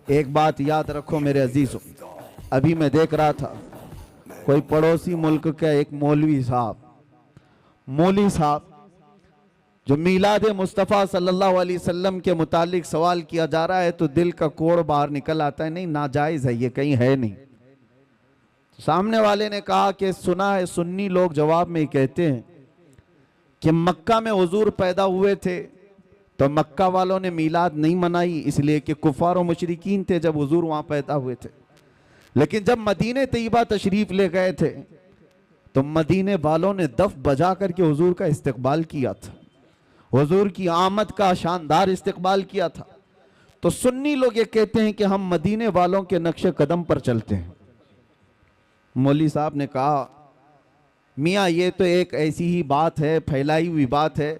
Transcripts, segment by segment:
एक बात याद रखो मेरे अजीजों, अभी मैं देख रहा था कोई पड़ोसी मुल्क का एक मौलवी साहब जो मीलाद मुस्तफ़ा सल्लल्लाहु अलैहि वसल्लम के मुतालिक सवाल किया जा रहा है तो दिल का कोड़ बाहर निकल आता है, नहीं नाजायज़ है, ये कहीं है नहीं। सामने वाले ने कहा कि सुना है सुन्नी लोग जवाब में कहते हैं कि मक्का में हुजूर पैदा हुए थे तो मक्का वालों ने मीलाद नहीं मनाई, इसलिए कि कुफार और मुशरिकीन थे जब हुजूर वहां पैदा हुए थे। लेकिन जब मदीने तैयबा तशरीफ ले गए थे तो मदीने वालों ने दफ बजा करके हुजूर का इस्तकबाल किया था, हुजूर की आमद का शानदार इस्तकबाल किया था। तो सुन्नी लोग ये कहते हैं कि हम मदीने वालों के नक्शे कदम पर चलते हैं। मौलवी साहब ने कहा, मियाँ ये तो एक ऐसी ही बात है, फैलाई हुई बात है।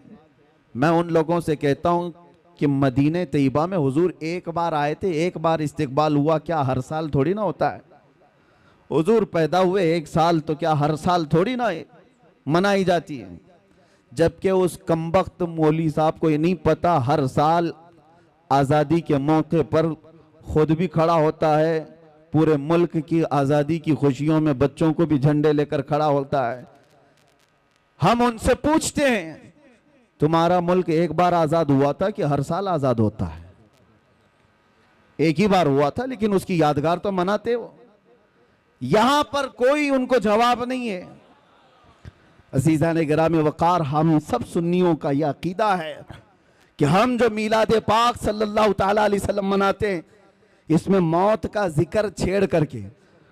मैं उन लोगों से कहता हूँ कि मदीने तैयबा में हुजूर एक बार आए थे, एक बार इस्तकबाल हुआ, क्या हर साल थोड़ी ना होता है? हुजूर पैदा हुए एक साल तो क्या हर साल थोड़ी ना मनाई जाती है? जबकि उस कमबख्त मौलवी साहब को ये नहीं पता हर साल आज़ादी के मौके पर खुद भी खड़ा होता है, पूरे मुल्क की आज़ादी की खुशियों में बच्चों को भी झंडे लेकर खड़ा होता है। हम उनसे पूछते हैं तुम्हारा मुल्क एक बार आज़ाद हुआ था कि हर साल आज़ाद होता है? एक ही बार हुआ था, लेकिन उसकी यादगार तो मनाते हो। यहां पर कोई उनको जवाब नहीं है। अज़ीज़ान गिरामी वक़ार, हम सब सुन्नियों का यह अकीदा है कि हम जो मीलाद पाक सल्लल्लाहु ताला अलैहि वसल्लम मनाते हैं, इसमें मौत का जिक्र छेड़ करके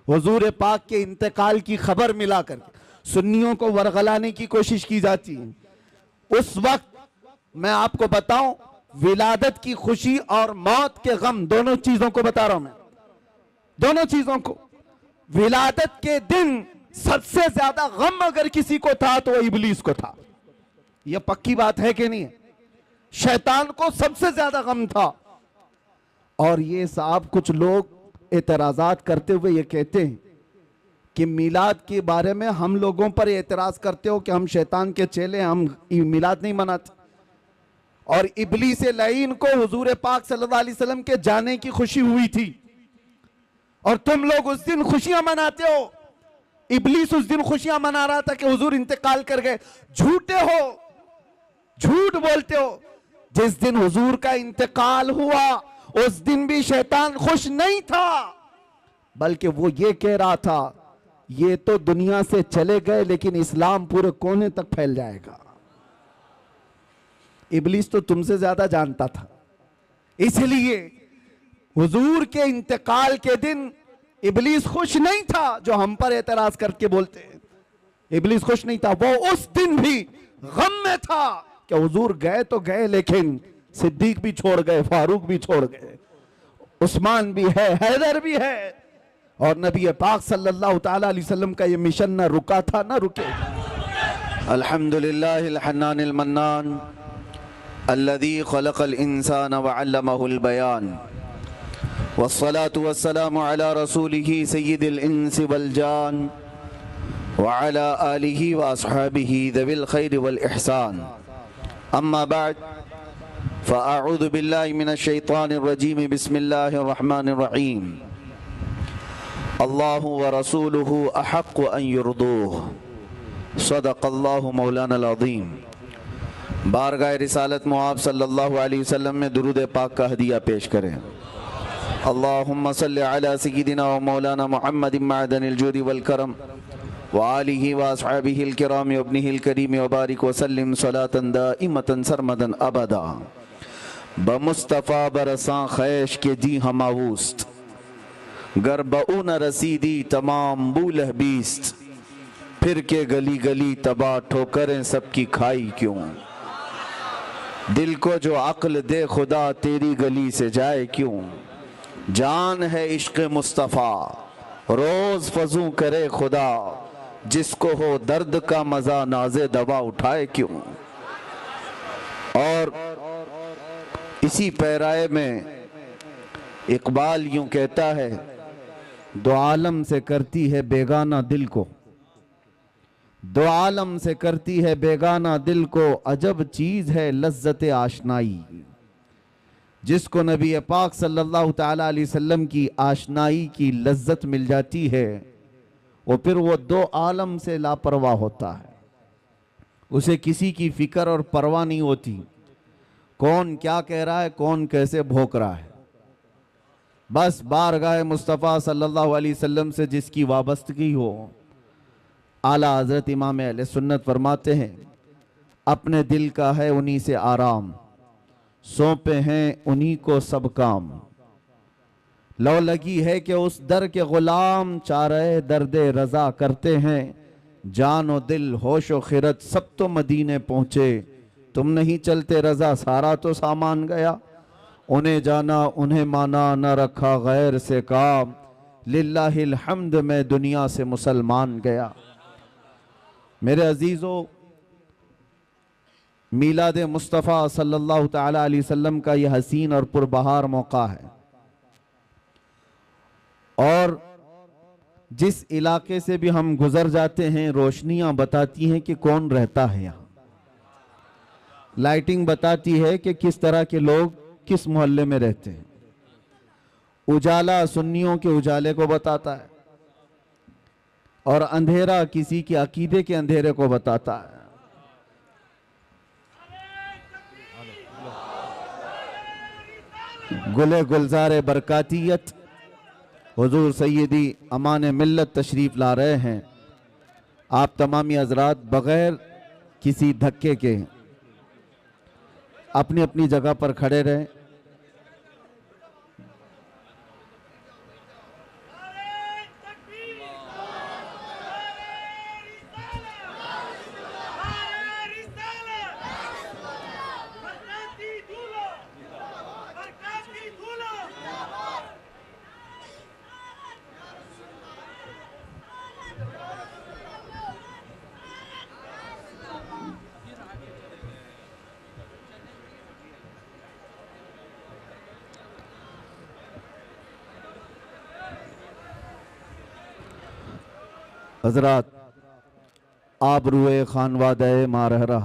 हुजूर पाक के इंतकाल की खबर मिला करके सुन्नियों को वरगलाने की कोशिश की जाती है। उस वक्त मैं आपको बताऊं, विलादत की खुशी और मौत के गम, दोनों चीजों को बता रहा हूं मैं, दोनों चीजों को। विलादत के दिन सबसे ज्यादा गम अगर किसी को था तो इबलीस को था। यह पक्की बात है कि नहीं? शैतान को सबसे ज्यादा गम था। और ये साहब कुछ लोग एतराजात करते हुए ये कहते हैं कि मिलाद के बारे में हम लोगों पर एतराज करते हो कि हम शैतान के चेले, हम मिलाद नहीं मनाते। और इब्लीस लईन को हुजूर पाक सल्लल्लाहु अलैहि वसल्लम के जाने की खुशी हुई थी और तुम लोग उस दिन खुशियां मनाते हो। इब्लीस उस दिन खुशियां मना रहा था कि हुजूर इंतकाल कर गए। झूठे हो, झूठ बोलते हो। जिस दिन हुजूर का इंतकाल हुआ उस दिन भी शैतान खुश नहीं था, बल्कि वो ये कह रहा था ये तो दुनिया से चले गए लेकिन इस्लाम पूरे कोने तक फैल जाएगा। इब्लीस तो तुमसे ज्यादा जानता था, इसलिए हुजूर के इंतकाल के दिन इब्लीस खुश नहीं था। जो हम पर एतराज करके बोलते हैं, इब्लीस खुश नहीं था, वो उस दिन भी गम में था कि हुजूर गए तो गए, लेकिन सिद्दीक भी छोड़ गए, फारूक भी छोड़ गए, उस्मान भी है, हैदर भी है, और नबी पाक सल्लल्लाहु ताला अलैहि वसल्लम का ये मिशन ना रुका था ना रुके। अल्हम्दुलिल्लाहिल हन्नानिल मन्नान अल्लज़ी खलक़ल इंसान व अल्लमहुल बयान वस्सलातु वस्सलामु अला रसूलिही सय्यिदिल इंसि वल जान व अला आलिही व अस्हाबिही ज़विल खैरि वल इहसान। अम्मा बाद फ़अऊज़ु बिल्लाहि मिनश शैतानिर रजीम। बिस्मिल्लाहिर रहमानिर रहीम। अल्लाहु व रसूलुहु अहक्कु अन युरदूह। सदक़ल्लाहु मौलानल अज़ीम। बारगाह रिसालत मुआब सल्लल्लाहु अलैहि वसल्लम में दुरूद पाक का हदिया पेश करें। अल्लाहुम्मा सल्लि अला सय्यिदिना व मौलाना मुहम्मदिन मअदनिल जूदि वल करम व आलिहि व अस्हाबिहिल किराम व इब्निहिल करीम व बारिक व सल्लिम सलातन दाइमतन सरमदन अबदा। बमुस्तफ़ा बरसां खैश के जी हमावूस्त, गर बऊ न रसीदी तमाम बूलह बीस्त, फिर के गली गली तबाह ठोकरें सबकी खाई क्यों। दिल को जो अक्ल दे खुदा तेरी गली से जाए क्यों। जान है इश्क मुस्तफ़ा रोज फजू करे खुदा, जिसको हो दर्द का मजा नाज़े दवा उठाए क्यों। और इसी पैराए में इकबाल यूं कहता है, दो आलम से करती है बेगाना दिल को, दो आलम से करती है बेगाना दिल को, अजब चीज है लज्जत आशनाई। जिसको नबी पाक सल्लल्लाहु ताला अलैहि वसल्लम की आशनाई की लज्जत मिल जाती है, वो फिर वो दो आलम से लापरवाह होता है। उसे किसी की फिक्र और परवाह नहीं होती, कौन क्या कह रहा है, कौन कैसे भौंक रहा है। बस बारगाह मुस्तफ़ा सल्लल्लाहु अलैहि वसल्लम से जिसकी वाबस्तगी हो। आला हज़रत इमाम अहले सुन्नत फरमाते हैं, अपने दिल का है उन्हीं से आराम, सौंपे हैं उन्हीं को सब काम। लो लगी है कि उस दर के गुलाम, चारे दर्दे रजा करते हैं। जान और दिल होश और खिरत सब तो मदीने पहुंचे, तुम नहीं चलते रजा सारा तो सामान गया। उन्हें जाना उन्हें माना, न रखा गैर से काम, लिल्लाहिल हम्द में दुनिया से मुसलमान गया। मेरे अजीज़ों, मीलाद मुस्तफ़ा सल्लल्लाहु ताला अलैहि वसल्लम का यह हसीन और पुरबहार मौका है, और जिस इलाके से भी हम गुजर जाते हैं, रोशनियां बताती हैं कि कौन रहता है यहाँ। लाइटिंग बताती है कि किस तरह के लोग किस मोहल्ले में रहते हैं। उजाला सुन्नियों के उजाले को बताता है, और अंधेरा किसी के अकीदे के अंधेरे को बताता है। गुले गुलजारे बरकातियत हुजूर सैयदी अमान मिल्लत तशरीफ ला रहे हैं। आप तमामी हजरात बगैर किसी धक्के के अपनी अपनी जगह पर खड़े रहें। हजरात, आबरूए खानवादे मारहरा,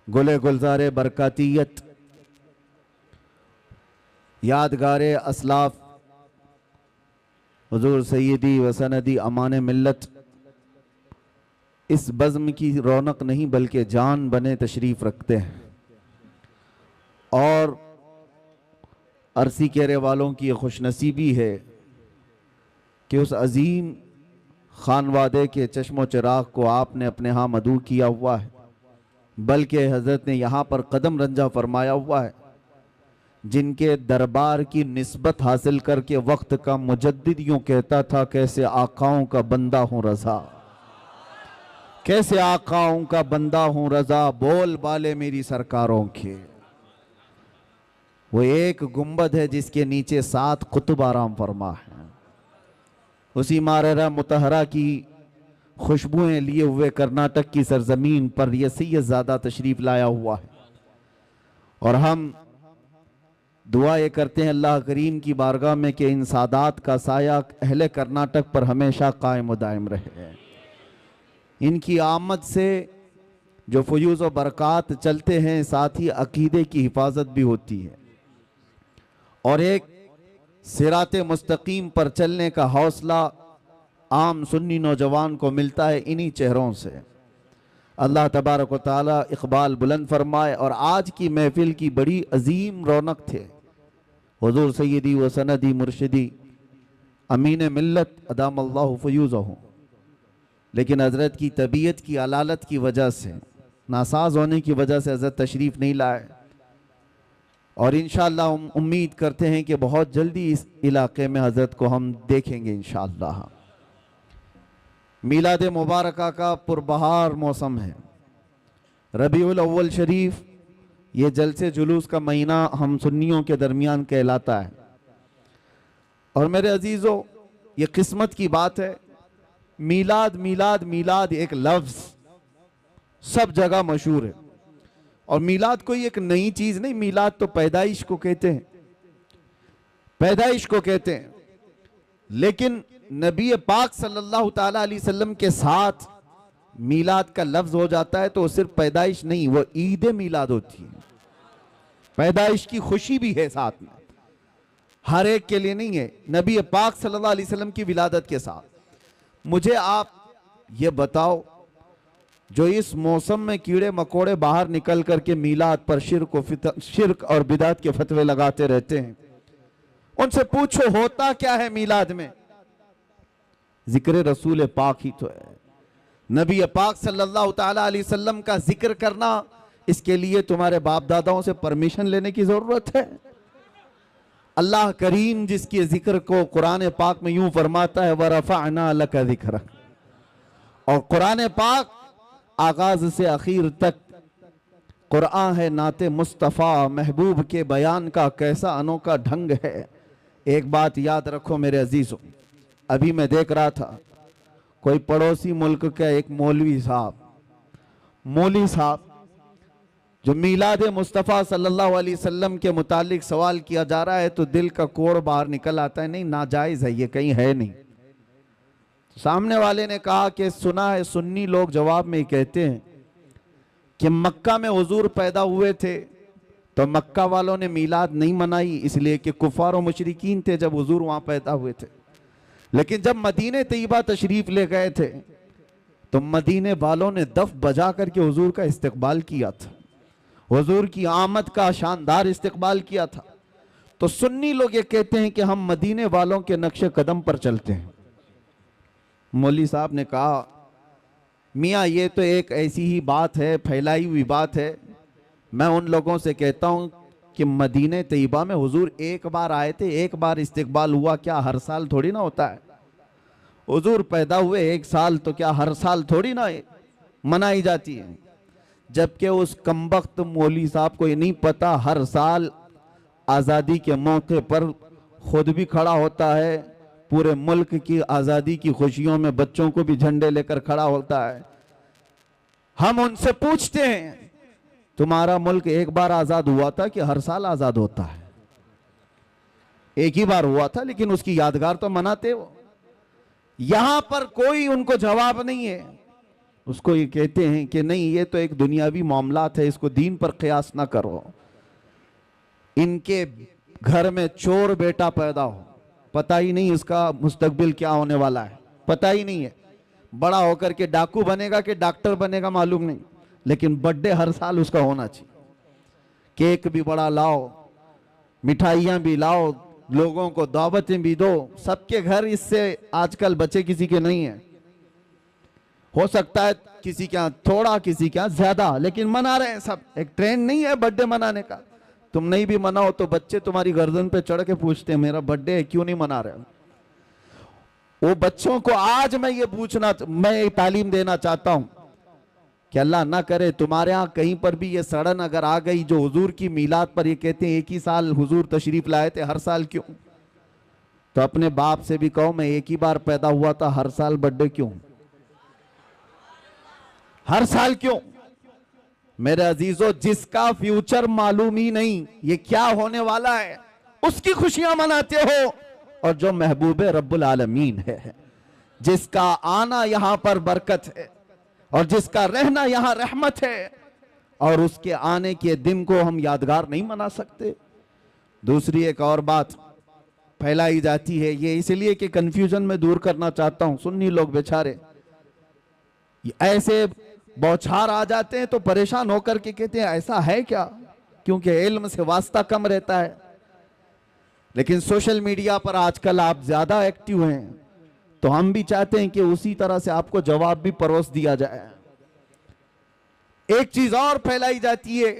गुले गुलजारे बरकातियत, यादगारे असलाफ हुजूर सैयदी वसनदी अमान मिल्लत इस बज़्म की रौनक नहीं बल्कि जान बने तशरीफ़ रखते हैं। और अरसी केरे वालों की खुशनसीबी है कि उस अजीम खानवादे के चश्मो चिराग को आपने अपने यहाँ मदू किया हुआ है, बल्कि हज़रत ने यहाँ पर कदम रंजा फरमाया हुआ है। जिनके दरबार की निस्बत हासिल करके वक्त का मुजद्दिद यूं कहता था, कैसे आकाओं का बंदा हूँ रज़ा, कैसे आकाओं का बंदा हूँ रज़ा, बोल बाले मेरी सरकारों के। वो एक गुंबद है जिसके नीचे 7 कुतुब आराम फरमा है। उसी माररा मुतहरा की खुशबुएं लिए हुए कर्नाटक की सरजमीन पर यह सैयदजादा तशरीफ लाया हुआ है। और हम दुआ ये करते हैं अल्लाह करीम की बारगाह में कि इन सादात का साया अहले कर्नाटक पर हमेशा कायम दायम रहे। इनकी आमद से जो फयूज़ व बरक़ात चलते हैं, साथ ही अकीदे की हिफाजत भी होती है, और एक सिराते मुस्तकीम पर चलने का हौसला आम सुन्नी नौजवान को मिलता है इन्हीं चेहरों से। अल्लाह तबारक व तआला इक़बाल बुलंद फरमाए। और आज की महफिल की बड़ी अजीम रौनक थे हुजूर सैयदी व सनदी मुर्शिदी अमीन मिल्लत अदामल्लाहु फयूज़हु, लेकिन हज़रत की तबीयत की अलालत की वजह से, नासाज होने की वजह से हज़रत तशरीफ़ नहीं लाए। और इंशाअल्लाह हम उम्मीद करते हैं कि बहुत जल्दी इस इलाके में हज़रत को हम देखेंगे इंशाअल्लाह। मीलाद मुबारका का पुरबहार मौसम है, रबीउल अव्वल शरीफ, ये जलसे जुलूस का महीना हम सुन्नियों के दरमियान कहलाता है। और मेरे अजीज़ों, ये किस्मत की बात है, मीलाद मीलाद मीलाद एक लफ्ज़ सब जगह मशहूर है। और मीलाद कोई एक नई चीज नहीं, मीलाद तो पैदाइश को कहते हैं, पैदाइश को कहते हैं। लेकिन नबी पाक सल्लल्लाहु ताला अलैहि वसल्लम के साथ मीलाद का लफ्ज हो जाता है तो सिर्फ पैदाइश नहीं, वो ईद मीलाद होती है। पैदाइश की खुशी भी है साथ में, हर एक के लिए नहीं है, नबी पाक सल्लल्लाहु अलैहि वसल्लम की विलादत के साथ। मुझे आप ये बताओ, जो इस मौसम में कीड़े मकोड़े बाहर निकल करके मीलाद पर शिर्क और बिदात के फतवे लगाते रहते हैं, उनसे पूछो होता क्या है मीलाद में? जिक्र रसूल पाक ही तो है। नबी पाक सल्लल्लाहु ताला अलैहि वसल्लम का जिक्र करना, इसके लिए तुम्हारे बाप दादाओं से परमिशन लेने की जरूरत है? अल्लाह करीम जिसके जिक्र को कुरान पाक में यूं फरमाता है, वरफ़अना लका ज़िक्रक, और कुरान पाक आगाज से आखिर तक कुरान है नाते मुस्तफ़ा महबूब के बयान का कैसा अनोखा ढंग है। एक बात याद रखो मेरे अजीजों, अभी मैं देख रहा था कोई पड़ोसी मुल्क का एक मौलवी साहब जो मीलाद मुस्तफ़ा सल्लल्लाहु अलैहि वसल्लम के मुतालिक सवाल किया जा रहा है तो दिल का कोड़ बाहर निकल आता है, नहीं नाजायज़ है, ये कहीं है नहीं। सामने वाले ने कहा कि सुना है सुन्नी लोग जवाब में कहते हैं कि मक्का में हुजूर पैदा हुए थे तो मक्का वालों ने मीलाद नहीं मनाई, इसलिए कि कुफार और मुशरिकीन थे जब हुजूर वहां पैदा हुए थे। लेकिन जब मदीने तैयबा तशरीफ ले गए थे तो मदीने वालों ने दफ बजा करके हुजूर का इस्तकबाल किया था, हुजूर की आमद का शानदार इस्तकबाल किया था। तो सुन्नी लोग ये कहते हैं कि हम मदीने वालों के नक्शे कदम पर चलते हैं। मौलवी साहब ने कहा, मियाँ ये तो एक ऐसी ही बात है, फैलाई हुई बात है। मैं उन लोगों से कहता हूँ कि मदीने तैयबा में हुजूर एक बार आए थे, एक बार इस्तकबाल हुआ, क्या हर साल थोड़ी ना होता है? हुजूर पैदा हुए एक साल तो क्या हर साल थोड़ी ना मनाई जाती है? जबकि उस कमबख्त मौलवी साहब को ये नहीं पता हर साल आज़ादी के मौके पर खुद भी खड़ा होता है, पूरे मुल्क की आज़ादी की खुशियों में बच्चों को भी झंडे लेकर खड़ा होता है। हम उनसे पूछते हैं तुम्हारा मुल्क एक बार आज़ाद हुआ था कि हर साल आज़ाद होता है? एक ही बार हुआ था, लेकिन उसकी यादगार तो मनाते हो। यहां पर कोई उनको जवाब नहीं है। उसको ये कहते हैं कि नहीं ये तो एक दुनियावी मामलात है, इसको दीन पर क़यास ना करो। इनके घर में चोर बेटा पैदा हो, पता ही नहीं इसका मुस्तकबिल क्या होने वाला है, पता ही नहीं है। बड़ा होकर के डाकू बनेगा कि डॉक्टर बनेगा मालूम नहीं, लेकिन बर्थडे हर साल उसका होना चाहिए। केक भी बड़ा लाओ, मिठाइयाँ भी लाओ, लोगों को दावतें भी दो। सबके घर इससे आजकल बच्चे किसी के नहीं है। हो सकता है किसी के यहाँ थोड़ा, किसी के यहाँ ज्यादा, लेकिन मना रहे हैं सब। एक ट्रेंड नहीं है बर्थडे मनाने का। तुम नहीं भी मनाओ तो बच्चे तुम्हारी गर्दन पे चढ़ के पूछते हैं मेरा बर्थडे है, क्यों नहीं मना रहे हो? वो बच्चों को आज मैं तालीम देना चाहता हूं कि अल्लाह ना करे तुम्हारे यहाँ कहीं पर भी ये सड़न अगर आ गई जो हुजूर की मीलाद पर ये कहते हैं एक ही साल हुजूर तशरीफ लाए थे, हर साल क्यों? तो अपने बाप से भी कहो मैं एक ही बार पैदा हुआ था, हर साल बर्थडे क्यों? हर साल क्यों? मेरे अजीजों, जिसका फ्यूचर मालूम ही नहीं ये क्या होने वाला है, उसकी खुशियां मनाते हो। और जो महबूब रब्बुल आलमीन है, जिसका आना यहां पर बरकत है और जिसका रहना यहां रहमत है, और उसके आने के दिन को हम यादगार नहीं मना सकते। दूसरी एक और बात फैलाई जाती है, ये इसलिए कि कंफ्यूजन में दूर करना चाहता हूं। सुन्नी लोग बेचारे ऐसे बौछार आ जाते हैं तो परेशान होकर के कहते हैं ऐसा है क्या, क्योंकि इल्म से वास्ता कम रहता है। लेकिन सोशल मीडिया पर आजकल आप ज्यादा एक्टिव हैं, तो हम भी चाहते हैं कि उसी तरह से आपको जवाब भी परोस दिया जाए। एक चीज और फैलाई जाती है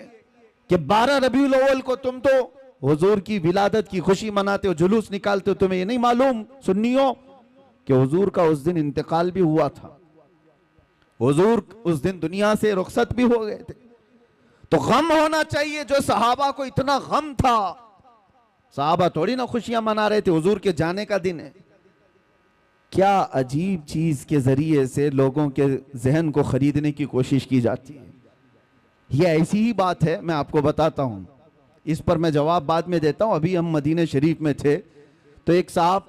कि 12 रबीउल अव्वल को तुम तो हुजूर की विलादत की खुशी मनाते हो, जुलूस निकालते हो। तुम्हें ये नहीं मालूम सुन्नियों कि हुजूर का उस दिन इंतकाल भी हुआ था, हुजूर उस दिन दुनिया से रुखसत भी हो गए थे। तो गम होना चाहिए जो सहाबा को इतना गम था। सहाबा थोड़ी ना खुशियां मना रहे थे, हुजूर के जाने का दिन है। क्या अजीब चीज के जरिए से लोगों के जहन को खरीदने की कोशिश की जाती है। ये ऐसी ही बात है, मैं आपको बताता हूं। इस पर मैं जवाब बाद में देता हूं। अभी हम मदीने शरीफ में थे तो एक साहब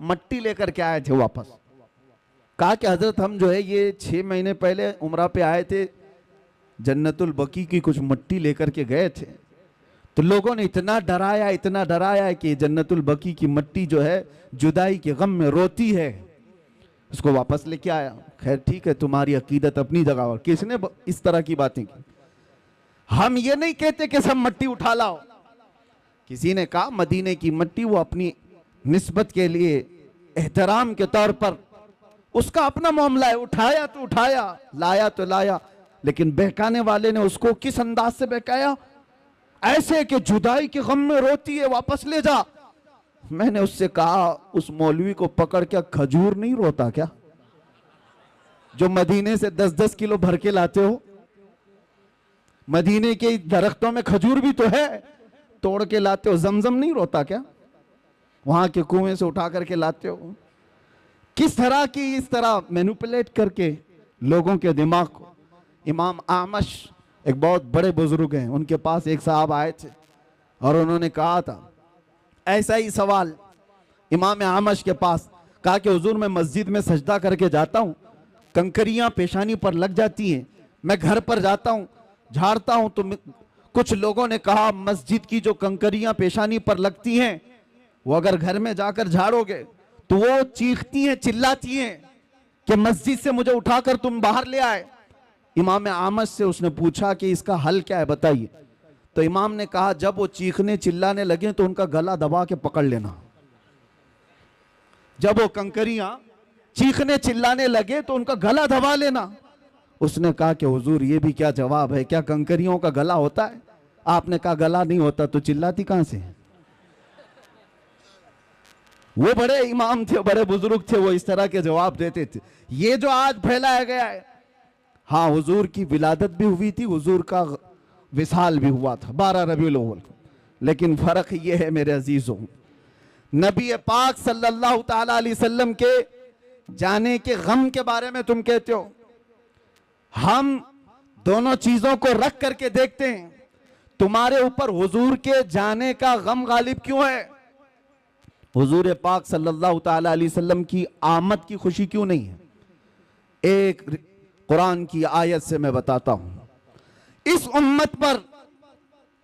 मट्टी लेकर के आए थे वापस। कहा कि हजरत हम जो है ये 6 महीने पहले उम्रा पे आए थे, जन्नतुल बकी की कुछ मट्टी लेकर के गए थे, तो लोगों ने इतना डराया कि जन्नतुल बकी की मट्टी जो है जुदाई के गम में रोती है, उसको वापस लेके आया। खैर ठीक है, तुम्हारी अकीदत अपनी जगह, और किसने इस तरह की बातें की? हम ये नहीं कहते कि सब मट्टी उठा लाओ। किसी ने कहा मदीने की मट्टी वो अपनी निस्बत के लिए एहतराम के तौर पर उसका अपना मामला है, उठाया तो उठाया, लाया तो लाया, लेकिन बहकाने वाले ने उसको किस अंदाज से बहकाया? ऐसे कि जुदाई के गम में रोती है, वापस ले जा। मैंने उससे कहा उस मौलवी को पकड़ के, खजूर नहीं रोता क्या जो मदीने से 10-10 किलो भर के लाते हो? मदीने के दरख्तों में खजूर भी तो है, तोड़ के लाते हो। जमजम नहीं रोता क्या? वहां के कुएं से उठा करके लाते हो। किस तरह की इस तरह मैनिपुलेट करके लोगों के दिमाग को। इमाम आमश एक बहुत बड़े बुजुर्ग हैं, उनके पास एक साहब आए थे और उन्होंने कहा था ऐसा ही सवाल इमाम आमश के पास, कहा कि हुजूर मैं मस्जिद में सजदा करके जाता हूं, कंकरियां पेशानी पर लग जाती हैं, मैं घर पर जाता हूं झाड़ता हूं, तो कुछ लोगों ने कहा मस्जिद की जो कंकरियां पेशानी पर लगती हैं वो अगर घर में जाकर झाड़ोगे तो वो चीखती हैं, चिल्लाती हैं कि मस्जिद से मुझे उठाकर तुम बाहर ले आए। इमाम आमश से उसने पूछा कि इसका हल क्या है बताइए। तो इमाम ने कहा जब वो चीखने चिल्लाने लगे तो उनका गला दबा के पकड़ लेना। जब वो कंकरियां चीखने चिल्लाने लगे तो उनका गला दबा लेना। उसने कहा कि हुजूर ये भी क्या जवाब है, क्या कंकरियों का गला होता है? आपने कहा गला नहीं होता तो चिल्लाती कहां से? वो बड़े इमाम थे, बड़े बुजुर्ग थे, वो इस तरह के जवाब देते थे। ये जो आज फैलाया गया है, हाँ हुजूर की विलादत भी हुई थी, हुजूर का विसाल भी हुआ था 12 रबीउल अव्वल, लेकिन फर्क ये है मेरे अजीजों, नबी पाक सल्लल्लाहु ताला अलैहि वसल्लम के जाने के गम के बारे में तुम कहते हो। हम दोनों चीजों को रख करके देखते हैं, तुम्हारे ऊपर हुजूर के जाने का गम गालिब क्यों है? हुजूर पाक सल्लल्लाहु ताला अलैहि वसल्लम की आमद की खुशी क्यों नहीं है? एक कुरान की आयत से मैं बताता हूं। इस उम्मत पर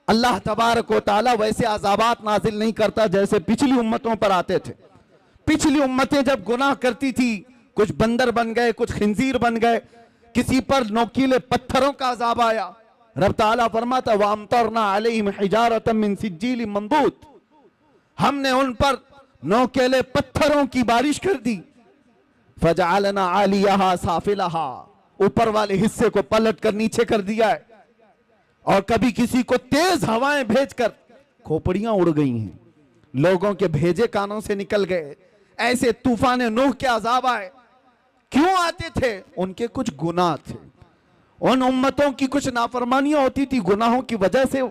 अल्लाह तबारक व तआला वैसे अज़ाबात नाजिल नहीं करता जैसे पिछली उम्मतों पर आते थे। पिछली उम्मतें जब गुनाह करती थी, कुछ बंदर बन गए, कुछ खिंजीर बन गए, किसी पर नोकीले पत्थरों का अजाब आया। रब ताला फरमाता वामतरना अलैहिम हिजारतम मिन सिज्जील मंदूद, हमने उन पर नोकेले पत्थरों की बारिश कर दी। फजअलना आलियाहा साफिलहा, ऊपर वाले हिस्से को पलट कर नीचे कर दिया है, और कभी किसी को तेज हवाएं भेजकर खोपड़ियां उड़ गई हैं, लोगों के भेजे कानों से निकल गए। ऐसे तूफान नूह के अजाब आए। क्यों आते थे? उनके कुछ गुनाह थे, उन उम्मतों की कुछ नाफरमानियां होती थी, गुनाहों की वजह से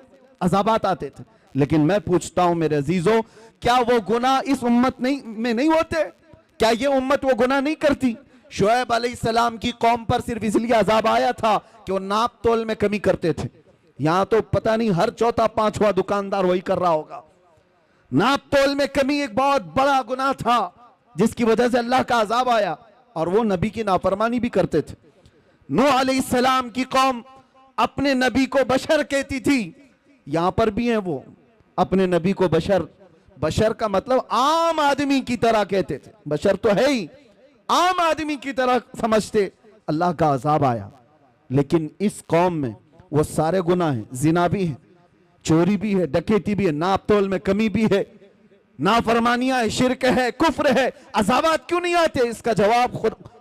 अजाबात आते थे। लेकिन मैं पूछता हूं मेरे अजीजों, क्या वो गुनाह इस उम्मत में नहीं होते? क्या ये उम्मत वो गुनाह नहीं करती? शुएब अलैहिस्सलाम की कौम पर सिर्फ इसलिए अजाब आया था कि वो नाप तोल में कमी करते थे। यहां तो पता नहीं हर चौथा पांचवा दुकानदार वही कर रहा होगा। नाप तोल में कमी एक बहुत बड़ा गुनाह था जिसकी वजह से अल्लाह का अजाब आया, और वो नबी की नाफरमानी भी करते थे। नूह अलैहिस्सलाम की कौम अपने नबी को बशर कहती थी, यहां पर भी है वो अपने नबी को बशर। बशर का मतलब आम आदमी की तरह कहते थे, बशर तो है ही, आम आदमी की तरह समझते। अल्लाह का अजाब आया। लेकिन इस कौम में वो सारे गुनाह हैं, जिना भी है, चोरी भी है, डकैती भी है, नाप तोल में कमी भी है, नाफरमानियां है, शिरक है, कुफ्र है, अजाबात क्यों नहीं आते? इसका जवाब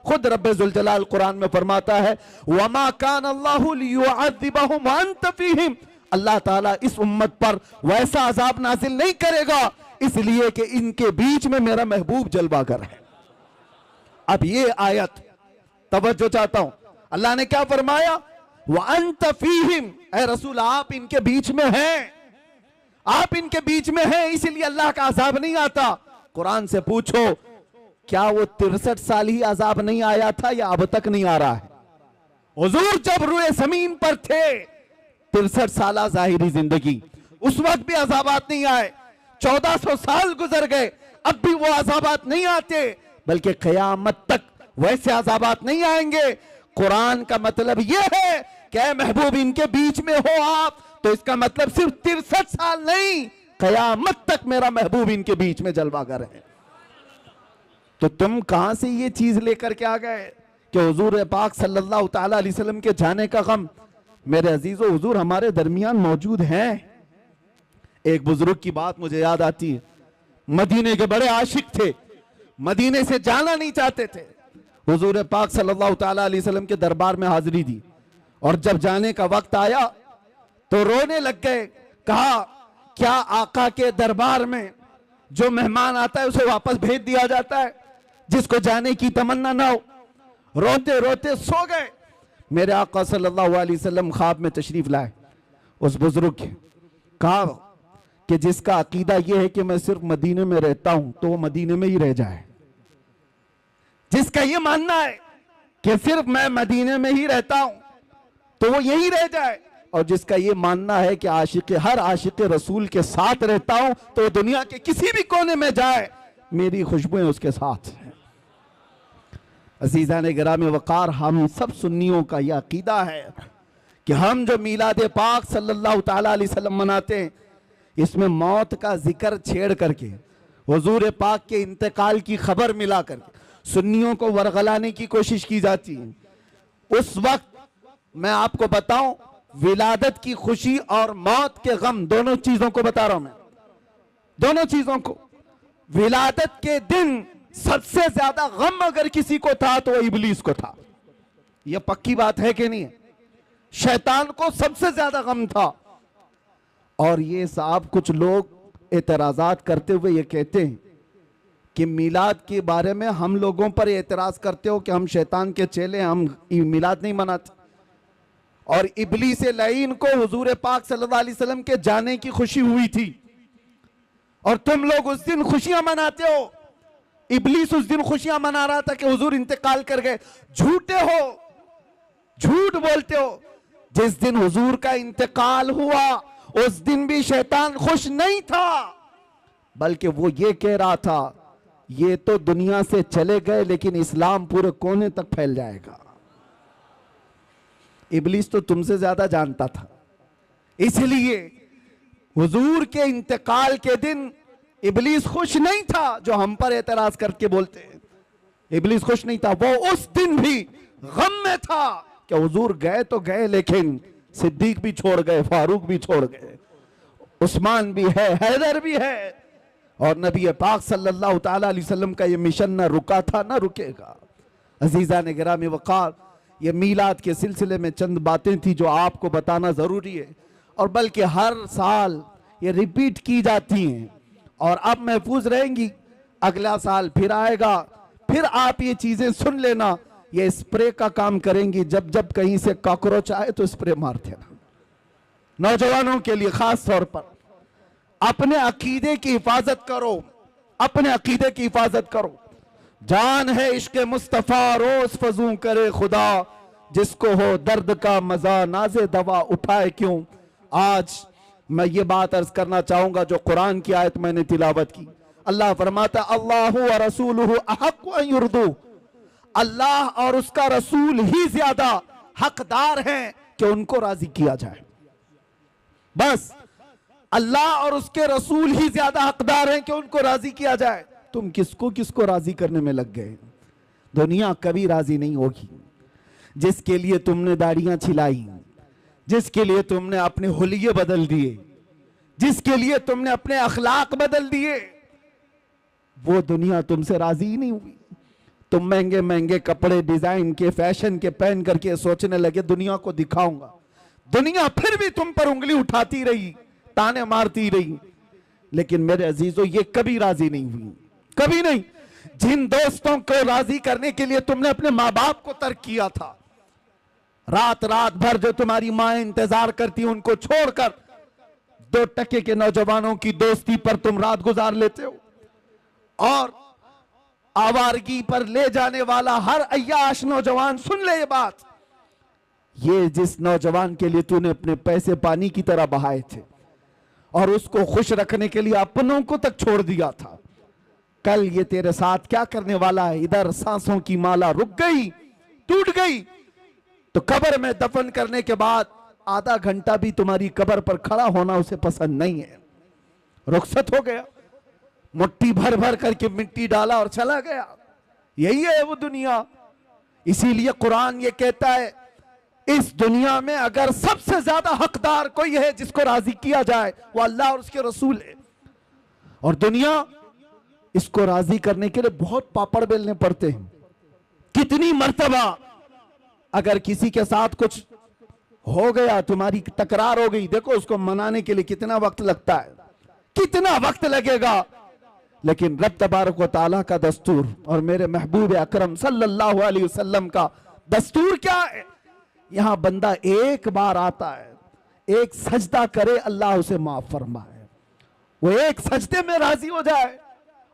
खुद रब्बे जुल जलाल कुरान में फरमाता है वमा कान अल्लाहु लियुअज़्ज़िबहुम व अंत फीहिम, अल्लाह ताला इस उम्मत पर वैसा अजाब नाजिल नहीं करेगा इसलिए कि इनके बीच में मेरा महबूब जलवागर है। अब ये आयत तवज्जो चाहता हूं, अल्लाह ने क्या फरमाया? व अंत फीहिम, ऐ रसूल आप इनके बीच में हैं, आप इनके बीच में हैं, इसलिए अल्लाह का अजाब नहीं आता। कुरान से पूछो क्या वो 63 साल ही अजाब नहीं आया था या अब तक नहीं आ रहा है? हुजूर जब रुए जमीन पर थे 63 साल जाहिरी जिंदगी, उस वक्त भी अजाबात नहीं आए। 1400 साल गुजर गए, अब भी वो अजाबात नहीं आते, बल्कि क़यामत तक वैसे अजाबात नहीं आएंगे। कुरान का मतलब यह है कि महबूब इनके बीच में हो आप तो इसका मतलब सिर्फ 63 साल नहीं, कयामत तक मेरा महबूब इनके बीच में जलवागर है। तो तुम कहां से ये चीज लेकर के आ गए कि हुजूर पाक सल्लल्लाहु ताला अलैहि वसल्लम के जाने का गम? मेरे अजीजों, हुजूर हमारे दरमियान मौजूद हैं। एक बुजुर्ग की बात मुझे याद आती है, मदीने के बड़े आशिक थे, मदीने से जाना नहीं चाहते थे। हुजूर पाक सल्लल्लाहु ताला अलैहि वसल्लम के दरबार में हाजिरी दी और जब जाने का वक्त आया तो रोने लग गए। कहा, क्या आका के दरबार में जो मेहमान आता है उसे वापस भेज दिया जाता है, जिसको जाने की तमन्ना ना हो? रोते रोते सो गए। मेरे आका सल्लल्लाहु अलैहि वसल्लम ख्वाब में तशरीफ लाए उस बुजुर्ग के। कहा कि जिसका अकीदा यह है कि मैं सिर्फ मदीने में रहता हूं तो वो मदीने में ही रह जाए। जिसका यह मानना है कि सिर्फ मैं मदीने में ही रहता हूं तो वो यही रह जाए, और जिसका ये मानना है कि हर आशिक रसूल के साथ रहता हूं तो वो दुनिया के किसी भी कोने में जाए, मेरी खुशबुएं उसके साथ हैं। अजीज़ान गिराम वक़ार, हम सब सुन्नियों का यह अकीदा है कि हम जो मीलाद पाक सल्लल्लाहु ताला अलैहि वसल्लम मनाते हैं, इसमें मौत का जिक्र छेड़ करके हुजूर पाक के इंतकाल की खबर मिला करके सुन्नियों को वरगलाने की कोशिश की जाती है। उस वक्त मैं आपको बताऊं, विलादत की खुशी और मौत के गम, दोनों चीजों को बता रहा हूं मैं, दोनों चीजों को। विलादत के दिन सबसे ज्यादा गम अगर किसी को था तो वो इबलीस को था। यह पक्की बात है कि नहीं है? शैतान को सबसे ज्यादा गम था। और ये साहब कुछ लोग एतराजात करते हुए ये कहते हैं कि मिलाद के बारे में हम लोगों पर एतराज करते हो कि हम शैतान के चेले, हम मिलाद नहीं मनाते। और इबलीस लईन को हुजूर पाक सल्लल्लाहु अलैहि वसल्लम के जाने की खुशी हुई थी और तुम लोग उस दिन खुशियां मनाते हो। इबलीस उस दिन खुशियां मना रहा था कि हुजूर इंतकाल कर गए। झूठे हो, झूठ बोलते हो। जिस दिन हुजूर का इंतकाल हुआ उस दिन भी शैतान खुश नहीं था, बल्कि वो ये कह रहा था ये तो दुनिया से चले गए लेकिन इस्लाम पूरे कोने तक फैल जाएगा। इबलीस तो तुमसे ज्यादा जानता था, इसलिए हुजूर के इंतकाल के दिन इबलीस खुश नहीं था जो हम पर एतराज करके बोलते हैं। इबलीस खुश नहीं था, वो उस दिन भी गम में था कि हुजूर गए तो गए लेकिन सिद्दीक भी छोड़ गए, फारूक भी छोड़ गए, उस्मान भी है, हैदर भी है, और नबी पाक सल्लल्लाहु ताला अलैहि वसल्लम का ये मिशन ना रुका था ना रुकेगा। अजीज़ान गिरामी वक़ार, ये मीलाद के सिलसिले में चंद बातें थी जो आपको बताना ज़रूरी है, और बल्कि हर साल ये रिपीट की जाती हैं और अब महफूज रहेंगी। अगला साल फिर आएगा, फिर आप ये चीज़ें सुन लेना। ये स्प्रे का काम करेंगी, जब जब कहीं से कॉकरोच आए तो स्प्रे मार देना। नौजवानों के लिए खास तौर पर अपने अकीदे की हिफाजत करो, अपने अकीदे की हिफाजत करो। जान है इश्क मुस्तफ़ा रोज फजू करे खुदा, जिसको हो दर्द का मजा नाज़े दवा उठाए क्यों। आज मैं ये बात अर्ज करना चाहूंगा जो कुरान की आयत मैंने तिलावत की। अल्लाह फरमाता अल्लाहु व रसूलुहु अहक्कु अन युर्दू, अल्लाह और उसका रसूल ही ज्यादा हकदार हैं कि उनको राजी किया जाए। बस अल्लाह और उसके रसूल ही ज्यादा हकदार हैं कि उनको राजी किया जाए। तुम किसको किसको राजी करने में लग गए? दुनिया कभी राजी नहीं होगी। जिसके लिए तुमने दाढ़ियां छिलाई, जिसके लिए तुमने अपने हुलिये बदल दिए, जिसके लिए तुमने अपने अखलाक बदल दिए, वो दुनिया तुमसे राजी ही नहीं हुई। तुम महंगे महंगे कपड़े डिजाइन के, फैशन के पहन करके सोचने लगे दुनिया को दिखाऊंगा। दुनिया फिर भी तुम पर उंगली उठाती रही, ताने मारती रही, लेकिन मेरे अजीजों ये कभी राजी नहीं हुई, कभी नहीं। जिन दोस्तों को राजी करने के लिए तुमने अपने माँ बाप को तर्क किया था, रात रात भर जो तुम्हारी माँ इंतजार करती उनको छोड़कर 2 टके के नौजवानों की दोस्ती पर तुम रात गुजार लेते हो, और आवारगी पर ले जाने वाला हर अय्याश नौजवान, सुन ले ये बात, ये जिस नौजवान के लिए तूने अपने पैसे पानी की तरह बहाए थे और उसको खुश रखने के लिए अपनों को तक छोड़ दिया था, कल ये तेरे साथ क्या करने वाला है। इधर सांसों की माला रुक गई, टूट गई, तो कब्र में दफन करने के बाद आधा घंटा भी तुम्हारी कब्र पर खड़ा होना उसे पसंद नहीं है। रुखसत हो गया, मुट्ठी भर भर करके मिट्टी डाला और चला गया। यही है वो दुनिया। इसीलिए कुरान ये कहता है, इस दुनिया में अगर सबसे ज्यादा हकदार कोई है जिसको राजी किया जाए, वो अल्लाह और उसके रसूल है। और दुनिया इसको राजी करने के लिए बहुत पापड़ बेलने पड़ते हैं। कितनी मर्तबा अगर किसी के साथ कुछ हो गया, तुम्हारी तकरार हो गई, देखो उसको मनाने के लिए कितना वक्त लगता है, कितना वक्त लगेगा। लेकिन रब तबारक व तआला का दस्तूर और मेरे महबूब अकरम सल्लल्लाहु अलैहि वसल्लम का दस्तूर क्या है? यहां बंदा एक बार आता है, एक सजदा करे, अल्लाह उसे माफ फरमाए, वो एक सजदे में राजी हो जाए।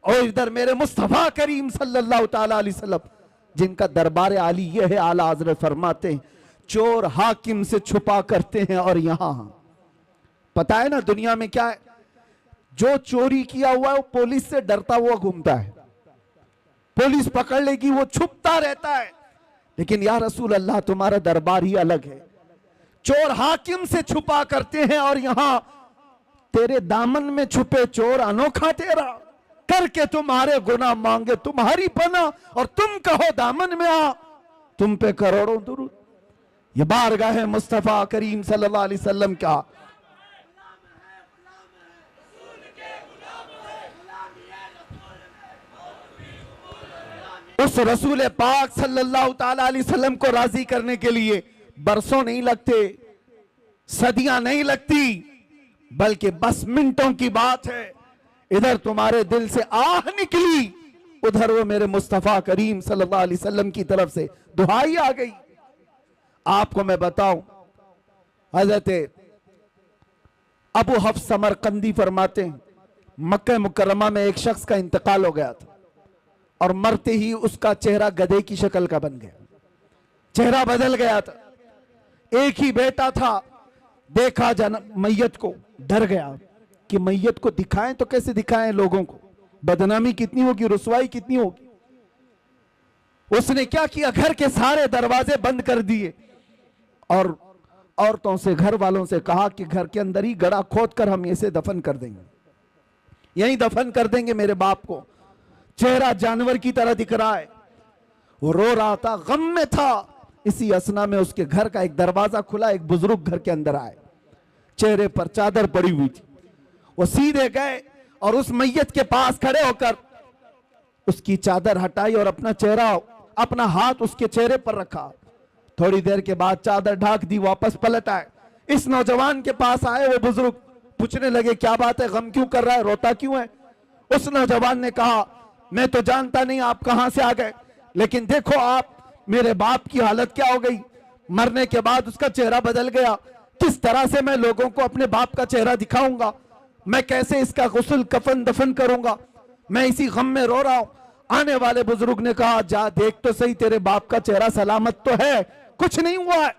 और इधर मेरे मुस्तफा करीम सल्लल्लाहु ताला अलैहि वसल्लम, जिनका दरबार आली ये है, आला हज़रत फरमाते हैं, चोर हाकिम से छुपा करते हैं। और यहां पता है ना दुनिया में क्या है, जो चोरी किया हुआ है वो पुलिस से डरता हुआ घूमता है, पुलिस पकड़ लेगी वो छुपता रहता है। लेकिन या रसूल अल्लाह, तुम्हारा दरबार ही अलग है, चोर हाकिम से छुपा करते हैं और यहां तेरे दामन में छुपे चोर अनोखा तेरा, करके तुम्हारे गुनाह मांगे तुम्हारी पनाह, और तुम कहो दामन में आ, तुम पे करोड़ों दुरूद। ये बारगाह मुस्तफा करीम सल्लल्लाहु अलैहि वसल्लम का उस रसूल पाक सल्लल्लाहु ताला अलैहि वसल्लम को राजी करने के लिए बरसों नहीं लगते, सदियां नहीं लगती, बल्कि बस मिनटों की बात है। इधर तुम्हारे दिल से आह निकली, उधर वो मेरे मुस्तफा करीम सल्लल्लाहु अलैहि वसल्लम की तरफ से दुहाई आ गई। आपको मैं बताऊं, हजरत अबू हफ्स समरकंदी फरमाते हैं, मक्का मुकर्रमा में एक शख्स का इंतकाल हो गया था और मरते ही उसका चेहरा गधे की शक्ल का बन गया, चेहरा बदल गया था। एक ही बेटा था, देखा मैयत को, डर गया कि मैयत को दिखाएं तो कैसे दिखाएं लोगों को, बदनामी कितनी होगी, रुसवाई कितनी होगी। उसने क्या किया, घर के सारे दरवाजे बंद कर दिए और औरतों से, घर वालों से कहा कि घर के अंदर ही गड़ा खोद कर हम इसे दफन कर देंगे, यहीं दफन कर देंगे मेरे बाप को। चेहरा जानवर की तरह दिख रहा है, वो रो रहा था, गम में था। इसी असना में उसके घर का एक दरवाजा खुला, एक बुजुर्ग घर के अंदर आए, चेहरे पर चादर पड़ी हुई थी। वो सीधे गए और उस मैयत के पास खड़े होकर उसकी चादर हटाई और अपना चेहरा, अपना हाथ उसके चेहरे पर रखा। थोड़ी देर के बाद चादर ढाक दी, वापस पलट आए, इस नौजवान के पास आए। वो बुजुर्ग पूछने लगे, क्या बात है, गम क्यों कर रहा है, रोता क्यों है? उस नौजवान ने कहा, मैं तो जानता नहीं आप कहां से आ गए, लेकिन देखो आप, मेरे बाप की हालत क्या हो गई, मरने के बाद उसका चेहरा बदल गया। किस तरह से मैं लोगों को अपने बाप का चेहरा दिखाऊंगा, मैं कैसे इसका गुस्ल कफन दफन करूंगा, मैं इसी गम में रो रहा हूं। आने वाले बुजुर्ग ने कहा, जा देख तो सही, तेरे बाप का चेहरा सलामत तो है, कुछ नहीं हुआ है।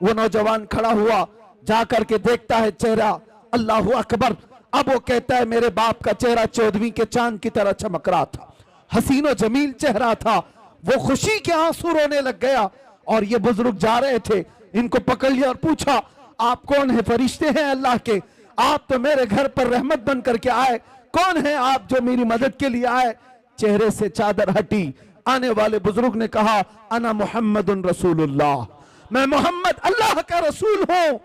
वो नौजवान खड़ा हुआ, जा करके देखता है चेहरा, अल्लाहु अकबर। अब वो कहता है, मेरे बाप का चेहरा 14वीं के चांद की तरह चमक रहा था, हसीनो जमील चेहरा था। वो खुशी के आंसू रोने लग गया। और ये बुजुर्ग जा रहे थे, इनको पकड़ लिया और पूछा, आप कौन है? फरिश्ते हैं अल्लाह के, आप तो मेरे घर पर रहमत बन करके आए, कौन है आप जो मेरी मदद के लिए आए? चेहरे से चादर हटी। आने वाले बुजुर्ग ने कहा, अना मुहम्मदुन रसूलुल्लाह, मैं मोहम्मद अल्लाह का रसूल हूं।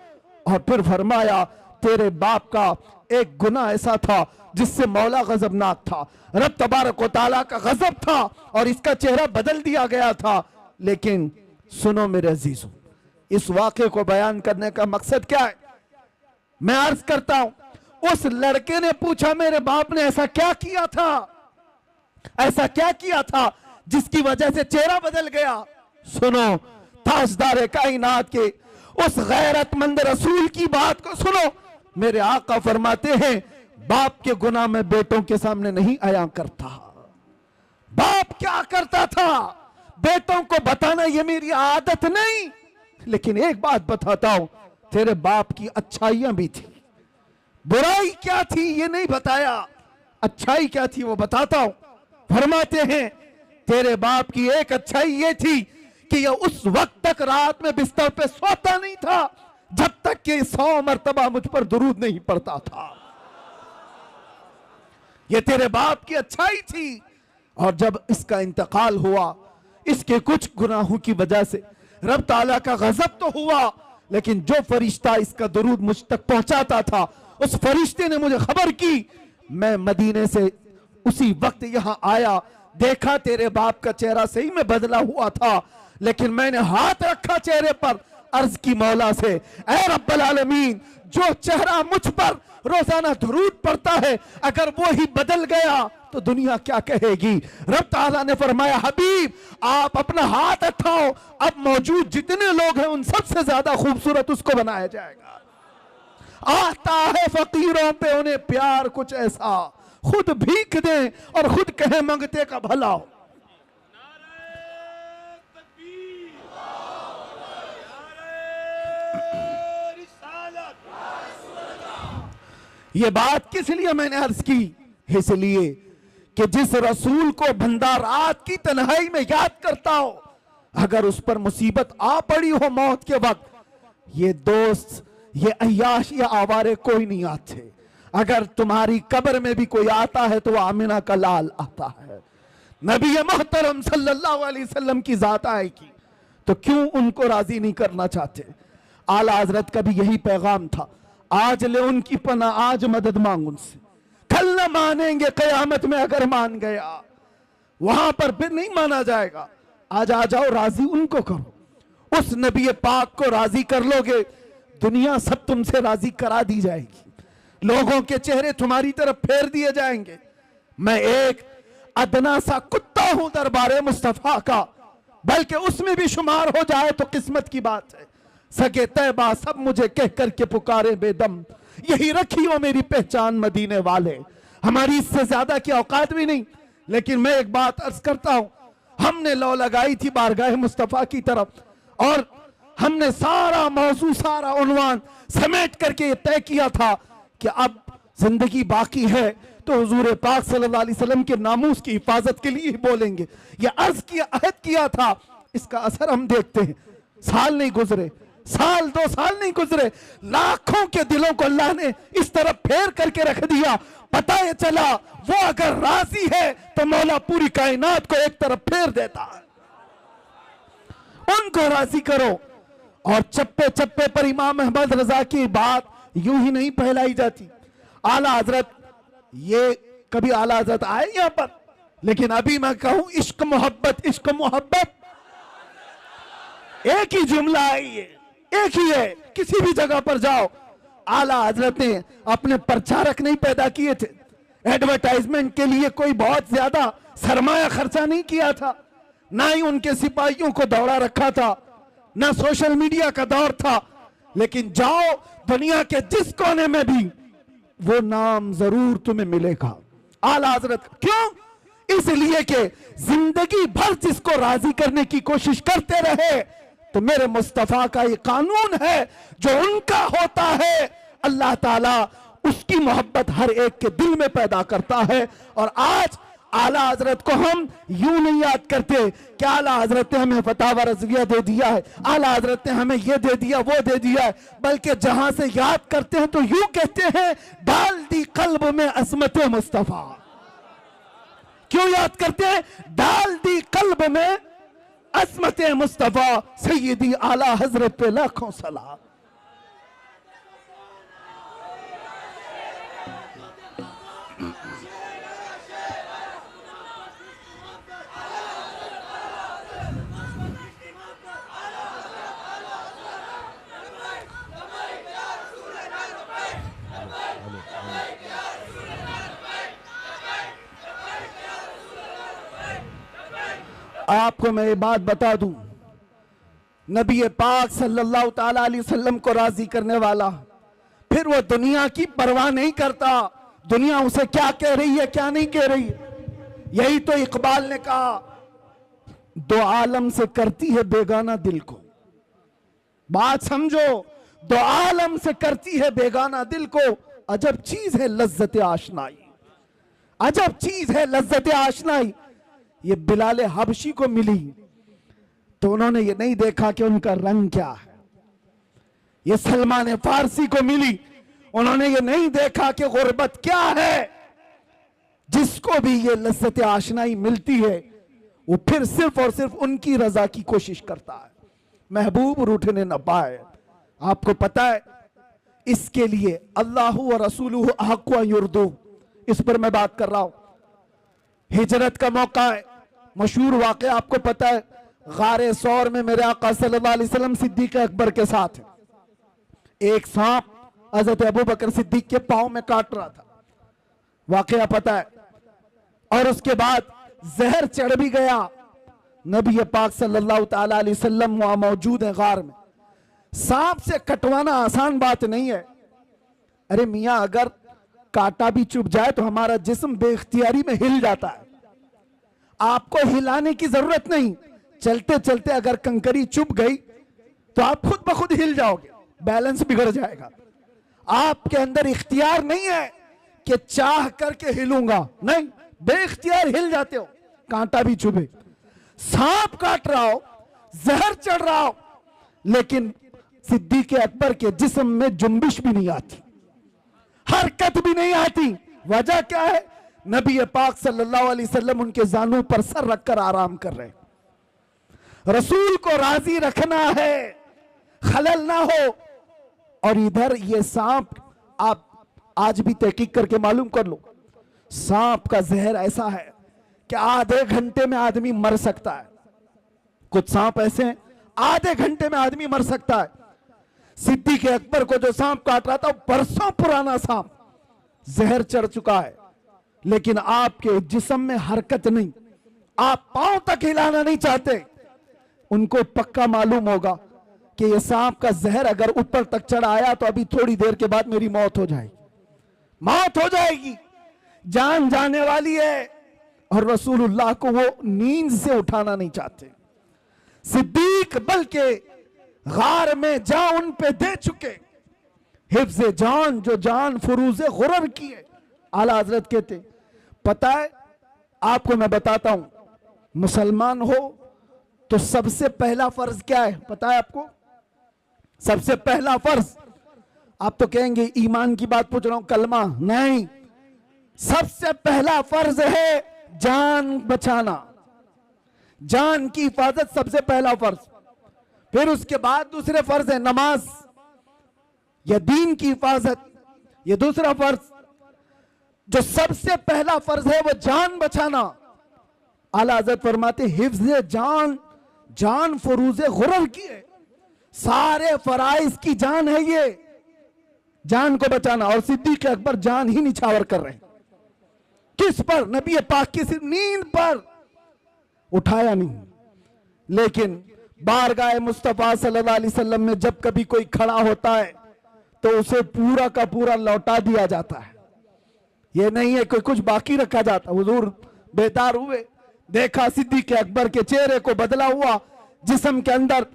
और फिर फरमाया, तेरे बाप का एक गुनाह ऐसा था जिससे मौला गजबनाक था, रब तबारक व तआला का गजब था और इसका चेहरा बदल दिया गया था। लेकिन सुनो मेरे अजीजों, इस वाक़े को बयान करने का मकसद क्या है? मैं अर्ज करता हूं, उस लड़के ने पूछा, मेरे बाप ने ऐसा क्या किया था, ऐसा क्या किया था जिसकी वजह से चेहरा बदल गया? सुनो, ताजदार कायनात के उस गैरतमंद रसूल की बात को सुनो। मेरे आका फरमाते हैं, बाप के गुनाह में बेटों के सामने नहीं आया करता। बाप क्या करता था, बेटों को बताना ये मेरी आदत नहीं, लेकिन एक बात बताता हूं, तेरे बाप की अच्छाइयां भी थी, बुराई क्या थी ये नहीं बताया, अच्छाई क्या थी वो बताता हूं। फरमाते हैं, तेरे बाप की एक अच्छाई ये थी कि ये उस वक्त तक रात में बिस्तर पे सोता नहीं था जब तक कि 100 मर्तबा मुझ पर दुरूद नहीं पड़ता था। ये तेरे बाप की अच्छाई थी। और जब इसका इंतकाल हुआ, इसके कुछ गुनाहों की वजह से रब ताला का गजब तो हुआ, लेकिन जो फरिश्ता इसका दुरूद मुझ तक पहुंचाता था, उस फरिश्ते ने मुझे खबर की। मैं मदीने से उसी वक्त यहां आया, देखा तेरे बाप का चेहरा सही में बदला हुआ था, लेकिन मैंने हाथ रखा चेहरे पर, अर्ज की मौला से, ऐ रब्बल आलमीन, जो चेहरा मुझ पर रोजाना दुरूद पड़ता है, अगर वो ही बदल गया तो दुनिया क्या कहेगी। रब ताला ने फरमाया, हबीब आप अपना हाथ उठाओ, अब मौजूद जितने लोग हैं उन सबसे ज्यादा खूबसूरत उसको बनाया जाएगा। आता है फकीरों पे उन्हें प्यार कुछ ऐसा, खुद भीख दें और खुद कहे मंगते का भला हो। ये बात किस लिए मैंने अर्ज की, इसलिए कि जिस रसूल को बंदा रात की तन्हाई में याद करता हो, अगर उस पर मुसीबत आ पड़ी हो मौत के वक्त, ये दोस्त, ये अय्याश, ये आवारे कोई नहीं आते। अगर तुम्हारी कब्र में भी कोई आता है तो आमिना का लाल आता है। नबी मोहतरम सल्लल्लाहु अलैहि वसल्लम की जात आएगी तो क्यों उनको राजी नहीं करना चाहते। आला हजरत का भी यही पैगाम था, आज ले उनकी पना, आज मदद मांग उनसे, कल न मानेंगे कयामत में अगर मान गया, वहां पर फिर नहीं माना जाएगा। आज आ जाओ, राजी उनको करो। उस नबी पाक को राजी कर लोगे, दुनिया सब तुमसे राजी करा दी जाएगी, लोगों के चेहरे तुम्हारी तरफ फेर दिए जाएंगे। मैं एक अदना सा कुत्ता हूं दरबारे मुस्तफा का, बल्कि उसमें भी शुमार हो जाए तो किस्मत की बात है। सगे तैबा सब मुझे कह करके पुकारे बेदम, यही रखी हो मेरी पहचान मदीने वाले। हमारी इससे ज्यादा की औकात भी नहीं, लेकिन मैं एक बात अर्ज करता हूं, हमने लौ लगाई थी बारगाह मुस्तफा की तरफ, और हमने सारा मौजू, सारा उन्वान समेट करके तय किया था कि अब जिंदगी बाकी है तो हुजूर पाक सल्लल्लाहु अलैहि वसल्लम के नामूस की हिफाजत के लिए ही बोलेंगे। यह अर्ज किया, अहद किया था, इसका असर हम देखते हैं। साल नहीं गुजरे, साल 2 साल नहीं गुजरे, लाखों के दिलों को अल्लाह ने इस तरफ फेर करके रख दिया। पता है चला वो अगर राजी है तो मौला पूरी कायनात को एक तरफ फेर देता है। उनको राजी करो। और चप्पे चप्पे पर इमाम अहमद रजा की बात यूं ही नहीं फैलाई जाती। आला हजरत, ये कभी आला हजरत आए यहां पर, लेकिन अभी मैं कहूं इश्क मोहब्बत, इश्क मोहब्बत एक ही जुमला है, ये एक ही है। किसी भी जगह पर जाओ, आला हजरत ने अपने प्रचारक नहीं पैदा किए थे, एडवर्टाइजमेंट के लिए कोई बहुत ज्यादा सरमाया खर्चा नहीं किया था, ना ही उनके सिपाहियों को दौड़ा रखा था, ना सोशल मीडिया का दौर था। लेकिन जाओ दुनिया के जिस कोने में भी वो नाम जरूर तुम्हें मिलेगा, आला हजरत। क्यों? इसलिए कि जिंदगी भर जिसको राजी करने की कोशिश करते रहे, तो मेरे मुस्तफा का ये कानून है, जो उनका होता है अल्लाह ताला उसकी मोहब्बत हर एक के दिल में पैदा करता है। और आज आला हजरत को हम यूं नहीं याद करते कि आला हजरत ने हमें फतावा रज़विया दे दिया है, आला हजरत ने हमें ये दे दिया, वो दे दिया है, बल्कि जहां से याद करते हैं तो यूं कहते हैं, डाल दी कल्ब में अज़मत मुस्तफा। क्यों याद करते हैं? डाल दी कल्ब में अज़मत मुस्तफा, सैयदी आला हजरत पे लाखों सलाम। आपको मैं ये बात बता दूं, नबी पाक सल्लल्लाहु ताला अलैहि वसल्लम को राजी करने वाला, फिर वो दुनिया की परवाह नहीं करता, दुनिया उसे क्या कह रही है क्या नहीं कह रही है। यही तो इकबाल ने कहा, दो आलम से करती है बेगाना दिल को। बात समझो, दो आलम से करती है बेगाना दिल को। अजब चीज है लज्जत आशनाई, अजब चीज है लज्जत आशनाई। ये बिलाल हबशी को मिली तो उन्होंने ये नहीं देखा कि उनका रंग क्या है, ये सलमान फारसी को मिली। उन्होंने ये नहीं देखा कि गुर्बत क्या है। जिसको भी ये लज्जत आशनाई मिलती है वो फिर सिर्फ और सिर्फ उनकी रजा की कोशिश करता है, महबूब रूठने न पाए। आपको पता है इसके लिए अल्लाह व रसूलुहु अहक्कु अन युर्दू, इस पर मैं बात कर रहा हूं। हिजरत का मौका है, मशहूर वाक़या आपको पता है, गारे सौर में मेरे आका सल्लल्लाहु अलैहि वसल्लम सिद्दीक अकबर के साथ है। एक सांप हजरत अबू बकर सिद्दीक के पांव में काट रहा था, वाक़या पता है। और उसके बाद जहर चढ़ भी गया। नबी पाक सल्लल्लाहु ताला अलैहि वसल्लम वहां मौजूद है गार में। सांप से कटवाना आसान बात नहीं है। अरे मियां, अगर कांटा भी चुभ जाए तो हमारा जिस्म बेख्तियारी में हिल जाता है। आपको हिलाने की जरूरत नहीं, चलते चलते अगर कंकरी चुभ गई तो आप खुद ब खुद हिल जाओगे, बैलेंस बिगड़ जाएगा। आपके अंदर इख्तियार नहीं है कि चाह करके हिलूंगा, नहीं, बेइख्तियार हिल जाते हो, कांटा भी चुभे। सांप काट रहा हो, जहर चढ़ रहा हो, लेकिन सिद्दीक अकबर के जिस्म में जुम्बिश भी नहीं आती, हरकत भी नहीं आती। वजह क्या है? नबी पाक सल्लल्लाहु अलैहि वसल्लम उनके जानों पर सर रखकर आराम कर रहे हैं। रसूल को राजी रखना है, खलल ना हो। और इधर ये सांप, आप आज भी तहकीक करके मालूम कर लो, सांप का जहर ऐसा है कि आधे घंटे में आदमी मर सकता है। कुछ सांप ऐसे हैं आधे घंटे में आदमी मर सकता है। सिद्दीक अकबर को जो सांप काट रहा था वो बरसों पुराना सांप, जहर चढ़ चुका है, लेकिन आपके जिस्म में हरकत नहीं, आप पांव तक हिलाना नहीं चाहते। उनको पक्का मालूम होगा कि ये सांप का जहर अगर ऊपर तक चढ़ आया तो अभी थोड़ी देर के बाद मेरी मौत हो जाएगी, मौत हो जाएगी, जान जाने वाली है। और रसूलुल्लाह को वो नींद से उठाना नहीं चाहते। सिद्दीक बल्कि गार में जान उन पे दे चुके, हिफ्ज़ जान, जो जान फुरूज़े गुरर की है। आला हजरत कहते, पता है आपको मैं बताता हूं, मुसलमान हो तो सबसे पहला फर्ज क्या है पता है आपको? सबसे पहला फर्ज, आप तो कहेंगे ईमान की बात पूछ रहा हूं, कलमा नहीं, सबसे पहला फर्ज है जान बचाना, जान की हिफाजत सबसे पहला फर्ज। फिर उसके बाद दूसरे फर्ज है नमाज या दीन की हिफाजत, ये दूसरा फर्ज। जो सबसे पहला फर्ज है वो जान बचाना। आला हज़रत फरमाते हिफ्ज़ जान, जान फुरूज़े गुरर की है, सारे फराइज की जान है ये, जान को बचाना। और सिद्दीक अकबर जान ही निछावर कर रहे हैं, किस पर? नबी पाक की सिर्फ नींद पर, उठाया नहीं। लेकिन बारगाह मुस्तफा सल्लल्लाहु अलैहि वसल्लम में जब कभी कोई खड़ा होता है तो उसे पूरा का पूरा लौटा दिया जाता है। ये नहीं है कोई कुछ बाकी रखा जाता। हुजूर बेदार हुए, देखा सिद्दीक अकबर के चेहरे को बदला हुआ, जिस्म के अंदर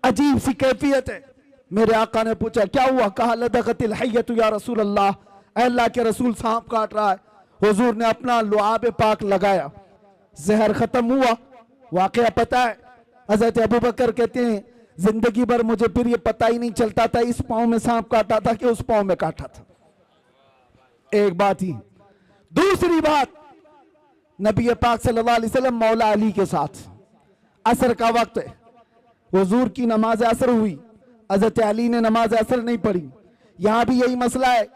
अजीब सी कैफियत है। मेरे आका ने पूछा क्या हुआ? कहा लदगतिल हय्यतु या रसूल अल्लाह, अल्लाह के रसूल सांप काट रहा है। हुजूर ने अपना लुआब पाक लगाया, जहर खत्म हुआ। वाकया पता है, हजरत अबू बकर कहते हैं जिंदगी भर मुझे फिर ये पता ही नहीं चलता था इस पांव में सांप काटा था कि उस पांव में काटा था। एक बात ही। दूसरी बात, नबी पाक सल्लल्लाहु अलैहि वसल्लम मौला अली के साथ, असर का वक्त है, हुजूर की नमाज असर हुई, हजरत अली ने नमाज असर नहीं पढ़ी। यहां भी यही मसला है,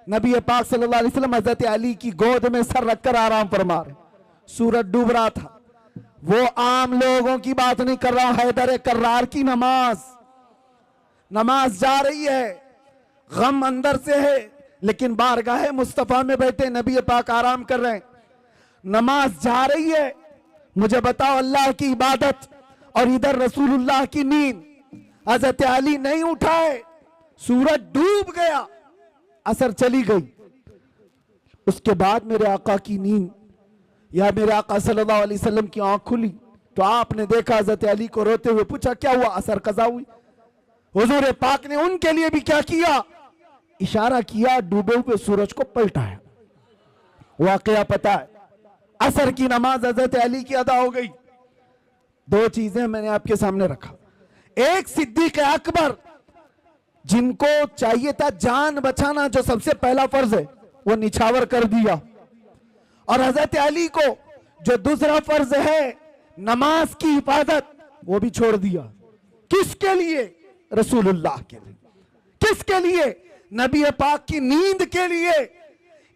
नबी पाक सल्लल्लाहु अलैहि वसल्लम हजरत अली की गोद में सर रखकर आराम फरमा रहे, सूरज डूब रहा था। वो आम लोगों की बात नहीं कर रहा, हैदर कर्रार की नमाज, नमाज जा रही है, गम अंदर से है, लेकिन बारगाह मुस्तफा में बैठे नबी पाक आराम कर रहे हैं, नमाज जा रही है। मुझे बताओ, अल्लाह की इबादत और इधर रसूलुल्लाह की नींद। हजरत अली नहीं उठाए, सूरज डूब गया, असर चली गई। उसके बाद मेरे आका की नींद या मेरे आका सल्लल्लाहु अलैहि वसल्लम की आंख खुली तो आपने देखा हजरत अली को रोते हुए, पूछा क्या हुआ? असर कज़ा हुई। हुजूर पाक ने उनके लिए भी क्या किया? इशारा किया, डूबे हुए सूरज को पलटाया। वाकया पता है, असर की नमाज हजरत अली की अदा हो गई। दो चीजें मैंने आपके सामने रखा, एक सिद्दीक अकबर जिनको चाहिए था जान बचाना जो सबसे पहला फर्ज है वो निछावर कर दिया, और हजरत अली को जो दूसरा फर्ज है नमाज की हिफाजत वो भी छोड़ दिया। किसके लिए? रसूलुल्लाह के लिए। किसके लिए? नबी पाक की नींद के लिए।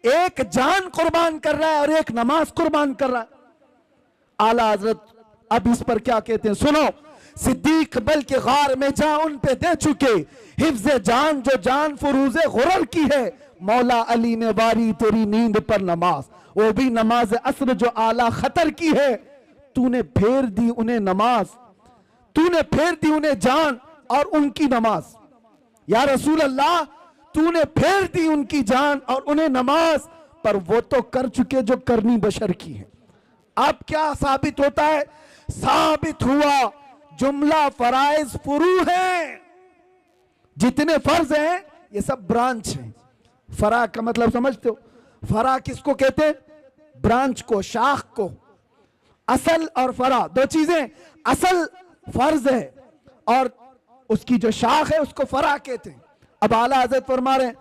एक जान कुर्बान कर रहा है और एक नमाज कुर्बान कर रहा है। आला हजरत अब इस पर क्या कहते हैं सुनो। सिद्दीक बल्कि गार में जा उन पे दे चुके हिफ्ज जान जो जान फुरूज़े गुरर की है। मौला अली ने वारी तेरी नींद पर नमाज, वो भी नमाज असर जो आला खतर की है। तूने फेर दी उन्हें नमाज, तूने फेर दी उन्हें जान और उनकी नमाज। या रसूल अल्लाह तूने फेर दी उनकी जान और उन्हें नमाज, पर वो तो कर चुके जो करनी बशर की है। अब क्या साबित होता है? साबित हुआ जुमला फराइज फुरू है। जितने फर्ज हैं ये सब ब्रांच हैं। फरा का मतलब समझते हो? फरा किसको कहते हैं? ब्रांच को, शाख को। असल और फरा दो चीजें। असल फर्ज है और उसकी जो शाख है उसको फरा कहते हैं। अब आला हज़रत फरमा रहे हैं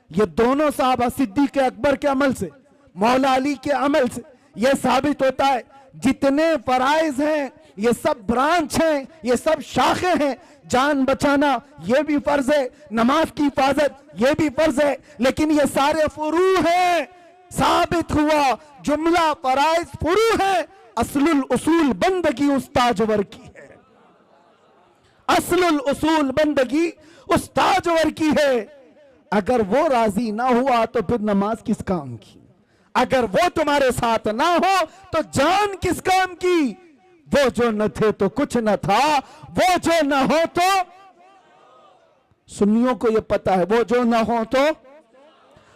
ये दोनों साहब सिद्दीक़ अकबर के अमल से, मौला अली के अमल से यह साबित होता है जितने फराइज हैं ये सब ब्रांच हैं, ये सब शाखें हैं। जान बचाना ये भी फर्ज है, नमाज की हिफाजत ये भी फर्ज है, लेकिन ये सारे फुरू हैं। साबित हुआ जुमला फराइज फुरू है। असलुल उसूल बंदगी उस्ताजवर की है। असलुल उसूल बंदगी उस्ताजवर की है। अगर वो राजी ना हुआ तो फिर नमाज किस काम की? अगर वो तुम्हारे साथ ना हो तो जान किस काम की? वो जो न थे तो कुछ न था, वो जो न हो तो, सुन्नियों को ये पता है, वो जो न हो तो,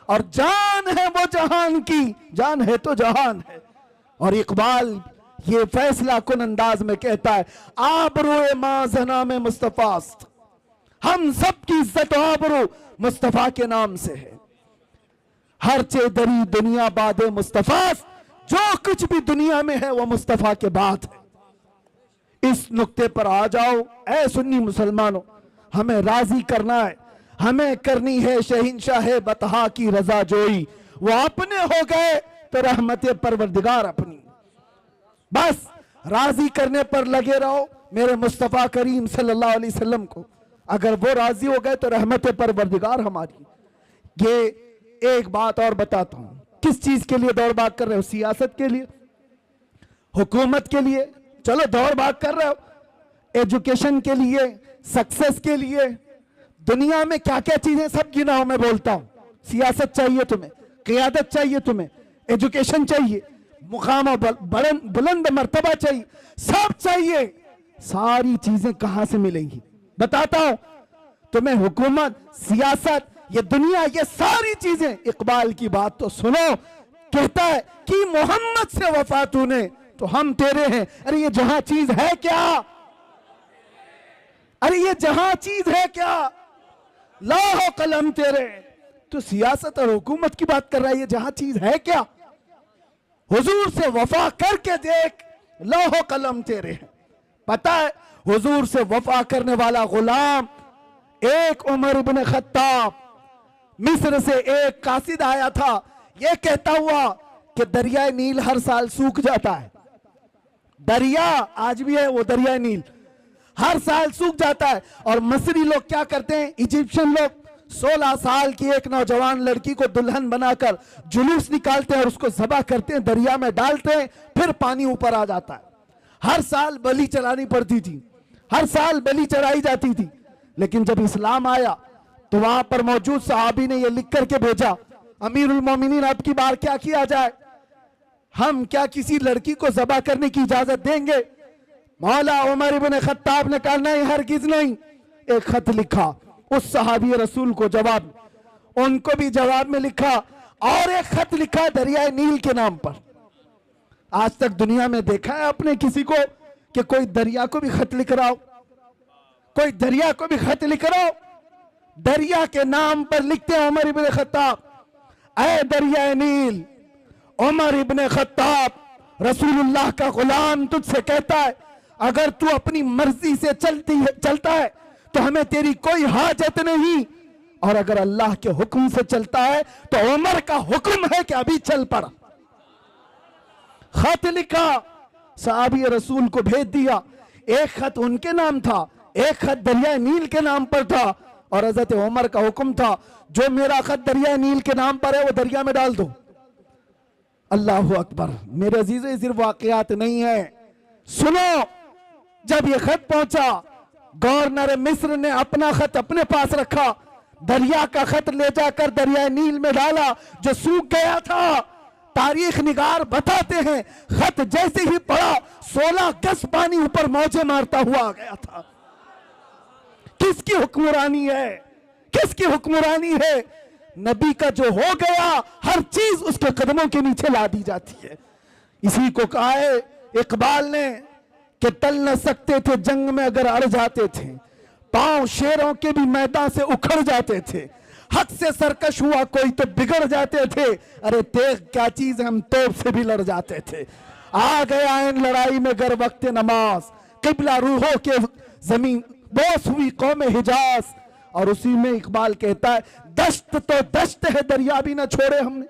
और जान है वो जहान की, जान है तो जहान है। और इकबाल ये फैसला कुन अंदाज में कहता है आबरू माजना में मुस्तफास्त, हम सब की इज्जत आबरू मुस्तफा के नाम से है। हर चे दरी दुनिया बादे मुस्तफास्त, जो कुछ भी दुनिया में है वो मुस्तफा के बाद है। इस नुक्ते पर आ जाओ ऐ सुन्नी मुसलमानों, हमें राजी करना है, हमें करनी है शहंशाह बतहा की रजा जोई। वो अपने हो गए तो रहमत परवरदिगार अपनी। बस राजी करने पर लगे रहो मेरे मुस्तफ़ा करीम सल्लल्लाहु अलैहि वसल्लम को। अगर वो राजी हो गए तो रहमत परवरदिगार हमारी। ये एक बात और बताता हूं, किस चीज के लिए दौड़ भाग कर रहे हो? सियासत के लिए, हुकूमत के लिए, चलो दौड़ भाग कर रहे हो, एजुकेशन के लिए, सक्सेस के लिए। दुनिया में क्या क्या चीजें सब गिनाओ, मैं बोलता हूं। सियासत चाहिए तुम्हें, क़ियादत चाहिए तुम्हें, एजुकेशन चाहिए, मुकाम बुलंद मर्तबा चाहिए, सब चाहिए। सारी चीजें कहां से मिलेंगी? बताता हूं तुम्हें। हुकूमत, सियासत, ये दुनिया, ये सारी चीजें। इकबाल की बात तो सुनो, कहता है कि मोहम्मद से वफा तूने तो हम तेरे हैं। अरे ये जहां चीज है क्या? अरे ये जहां चीज है क्या? लाहो कलम तेरे। तो सियासत और हुकूमत की बात कर रहा है, ये जहां चीज है क्या? हुजूर से वफा करके देख, लाहो कलम तेरे हैं। पता है हुजूर से वफा करने वाला गुलाम एक उमर इब्न खत्ताब, मिस्र से एक कासिद आया था, यह कहता हुआ कि दरिया नील हर साल सूख जाता है। दरिया आज भी है, वो दरिया नील हर साल सूख जाता है। और मिस्री लोग क्या करते हैं, इजिप्शियन लोग 16 साल की एक नौजवान लड़की को दुल्हन बनाकर जुलूस निकालते हैं और उसको ज़बह करते हैं, दरिया में डालते हैं, फिर पानी ऊपर आ जाता है। हर साल बलि चढ़ानी पड़ती थी, हर साल बलि चढ़ाई जाती थी। लेकिन जब इस्लाम आया तो वहां पर मौजूद सहाबी ने यह लिख करके भेजा, अमीरुल मोमिनीन अब की बार क्या किया जाए? हम क्या किसी लड़की को ज़बह करने की इजाजत देंगे? मौला उमर इब्न खत्ताब ने कहा नहीं, हरगिज नहीं। एक खत लिखा उस सहाबी रसूल को जवाब, उनको भी जवाब में लिखा, और एक खत लिखा दरिया नील के नाम पर। आज तक दुनिया में देखा है आपने किसी को कि कोई दरिया को भी खत लिख रहा हो? कोई दरिया को भी खत लिख रहा हो? दरिया के नाम पर लिखते हैं उमर इब्न खत्ताब, ऐ दरिया नील, उमर इब्न खत्ताब रसूलुल्लाह का गुलाम तुझसे कहता है, अगर तू अपनी मर्जी से चलता है तो हमें तेरी कोई हाजत नहीं। और अगर अल्लाह के हुक्म से चलता है तो उमर का हुक्म है कि अभी चल पड़ा। खत लिखा, साहबी रसूल को भेज दिया। एक खत उनके नाम था, एक खत दरिया नील के नाम पर था, और हजरत उमर का हुक्म था जो मेरा खत दरिया नील के नाम पर है वो दरिया में डाल दो। अल्लाह अकबर। मेरे अजीज़ों, सिर्फ वाकयात नहीं है, सुनो। जब ये खत पहुंचा, गवर्नर मिस्र ने अपना खत अपने पास रखा, दरिया का खत ले जाकर दरिया नील में डाला जो सूख गया था। तारीख निगार बताते हैं खत जैसे ही पड़ा 16 गज पानी ऊपर मौजे मारता हुआ आ गया था। किसकी हुक्मरानी है, किसकी हुक्मरानी है? नबी का जो हो गया हर चीज उसके कदमों के नीचे ला दी जाती है। इसी को कहा है इकबाल ने कि टल न सकते थे जंग में अगर अड़ जाते थे, पांव शेरों के भी मैदान से उखड़ जाते थे, हक से सरकश हुआ कोई तो बिगड़ जाते थे, अरे तेग क्या चीज है हम तोप से भी लड़ जाते थे। आ गया इन लड़ाई में गर वक्त नमाज, किबला रूहों के जमीन बोस हुई कौम हिजाज। और उसी में इकबाल कहता है दश्त तो दश्त है दरिया भी न छोड़े हमने,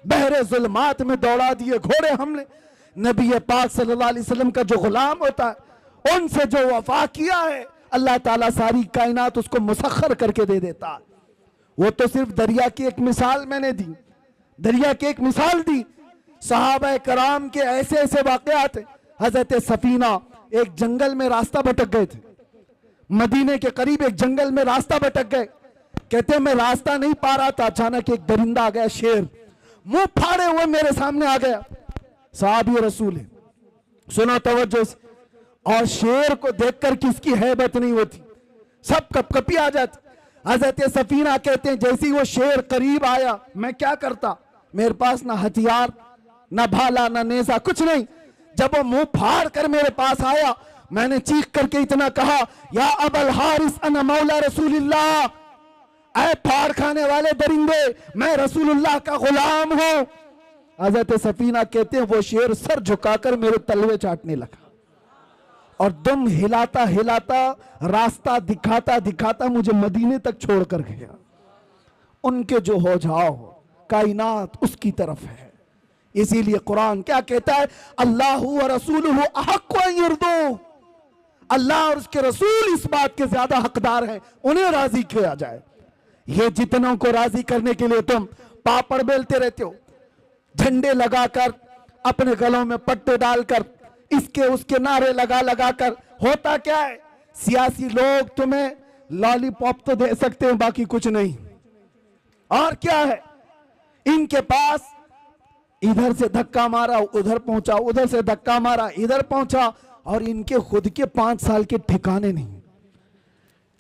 बहरे जुल्मात में दौड़ा दिए घोड़े हमने। नबी पाक सल्लल्लाहु अलैहि वसल्लम का जो गुलाम होता है उनसे जो वफा किया है अल्लाह ताला सारी कायनात उसको मुसख्खर करके दे देता है। वो तो सिर्फ दरिया की एक मिसाल मैंने दी, दरिया की एक मिसाल दी। सहाबा कराम के ऐसे ऐसे वाकयात। हजरत सफीना एक जंगल में रास्ता भटक गए थे, मदीने के करीब एक जंगल में रास्ता भटक गए। कहते मैं रास्ता नहीं पा रहा था, अचानक एक दरिंदा आ गया, शेर मुंह फाड़े हुए मेरे सामने आ गया। साहबी रसूल है, सुनो तवज्जो से। और शेर को देखकर किसकी हैबत नहीं होती, सब कपकपी आ जाती। हजरत सफीना कहते हैं जैसे ही वो शेर करीब आया मैं क्या करता, मेरे पास ना हथियार ना भाला ना नेजा कुछ नहीं। जब वो मुंह फाड़ कर मेरे पास आया मैंने चीख करके इतना कहा या अबल हारिस अना मौला रसूलुल्लाह, ऐ फाड़ खाने वाले दरिंदे मैं रसूलुल्लाह का गुलाम हूं। हजरत सफीना कहते हैं वो शेर सर झुकाकर मेरे तलवे चाटने लगा और दुम हिलाता हिलाता रास्ता दिखाता दिखाता मुझे मदीने तक छोड़कर गया। उनके जो हो जाओ कायनात उसकी तरफ है। इसीलिए कुरान क्या कहता है, अल्लाह व रसूलुहु अहक्कु अन युर्दू, अल्लाह और उसके रसूल इस बात के ज्यादा हकदार हैं उन्हें राजी किया जाए। ये जितनों को राजी करने के लिए तुम पापड़ बेलते रहते हो, झंडे लगाकर अपने गलों में पट्टे डालकर इसके उसके नारे लगा लगा कर, होता क्या है सियासी लोग तुम्हें लॉलीपॉप तो दे सकते हैं बाकी कुछ नहीं। और क्या है इनके पास, इधर से धक्का मारा उधर पहुंचा, उधर से धक्का मारा इधर पहुंचा, और इनके खुद के 5 साल के ठिकाने नहीं।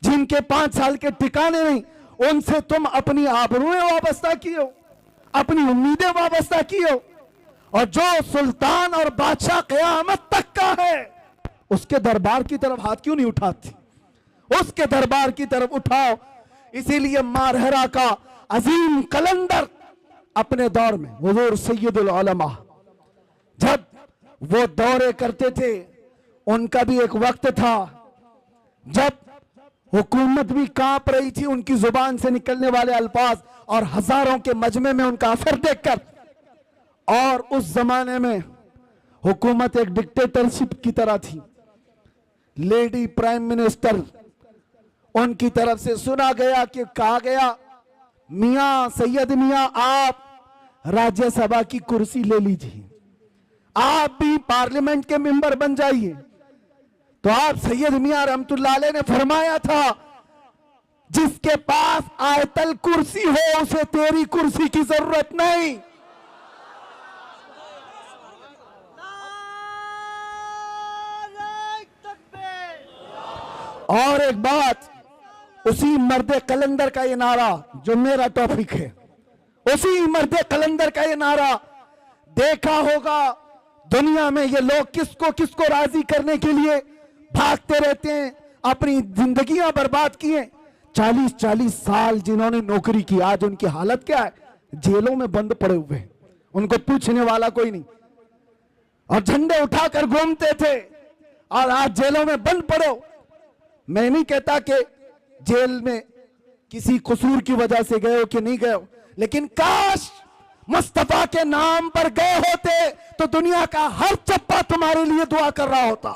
जिनके 5 साल के ठिकाने नहीं उनसे तुम अपनी आबरूएं वाबस्ता की हो, अपनी उम्मीदें वाबस्ता की हो। और जो सुल्तान और बादशाह क़यामत तक का है उसके दरबार की तरफ हाथ क्यों नहीं उठाती, उसके दरबार की तरफ उठाओ। इसीलिए मारहरा का अजीम कलंदर अपने दौर में हुजूर सैयदुल उलमा जब वो दौरे करते थे, उनका भी एक वक्त था जब हुकूमत भी कांप रही थी उनकी जुबान से निकलने वाले अल्फाज और हजारों के मजमे में उनका असर देखकर। और उस जमाने में हुकूमत एक डिक्टेटरशिप की तरह थी। लेडी प्राइम मिनिस्टर उनकी तरफ से सुना गया कि कहा गया मियां सैयद मियां आप राज्यसभा की कुर्सी ले लीजिए, आप भी पार्लियामेंट के मेंबर बन जाइए। तो आप सैयद मियां रहमतुल्लाह अलैह ने फरमाया था जिसके पास आयतल कुर्सी हो उसे तेरी कुर्सी की जरूरत नहीं। और एक बात, उसी मर्दे कलंदर का ये नारा जो मेरा टॉपिक है, उसी मर्दे कलंदर का ये नारा देखा होगा दुनिया में ये लोग किसको किसको राजी करने के लिए भागते रहते हैं, अपनी जिंदगियां बर्बाद की हैं। 40-40 साल जिन्होंने नौकरी की आज उनकी हालत क्या है, जेलों में बंद पड़े हुए हैं, उनको पूछने वाला कोई नहीं। और झंडे उठाकर घूमते थे और आज जेलों में बंद पड़े हो। मैं नहीं कहता कि जेल में किसी कसूर की वजह से गए हो कि नहीं गए हो, लेकिन काश मुस्तफा के नाम पर गए होते तो दुनिया का हर चप्पा तुम्हारे लिए दुआ कर रहा होता।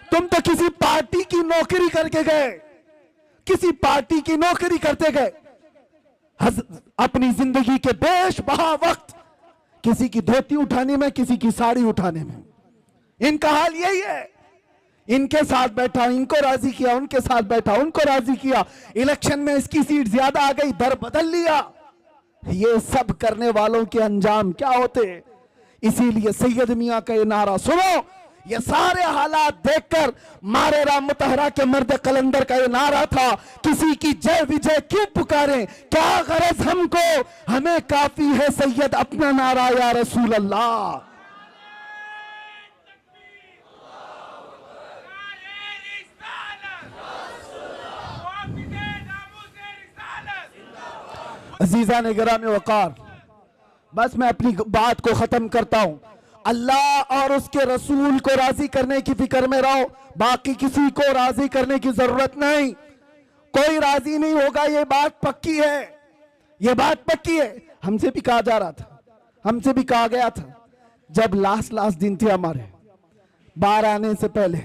तुम तो किसी पार्टी की नौकरी करके गए, किसी पार्टी की नौकरी करते गए, अपनी जिंदगी के बेशबहा वक्त किसी की धोती उठाने में, किसी की साड़ी उठाने में। इनका हाल यही है, इनके साथ बैठा इनको राजी किया, उनके साथ बैठा उनको राजी किया, इलेक्शन में इसकी सीट ज्यादा आ गई, दर बदल लिया। ये सब करने वालों के अंजाम क्या होते। इसीलिए सैयद मियां का ये नारा सुनो, ये सारे हालात देखकर मारे राम मुतहरा के मर्द कलंदर का ये नारा था, किसी की जय विजय क्यों पुकारें, क्या गरज हमको, हमें काफी है सैयद अपना नारा या रसूल अल्लाह। अजीजा ने गिराम वकार, बस मैं अपनी बात को खत्म करता हूं। अल्लाह और उसके रसूल को राजी करने की फिक्र में रहो, बाकी किसी को राजी करने की जरूरत नहीं। कोई राजी नहीं होगा, ये बात पक्की है, ये बात पक्की है। हमसे भी कहा जा रहा था, हमसे भी कहा गया था, जब लास्ट दिन थे हमारे बाहर आने से पहले,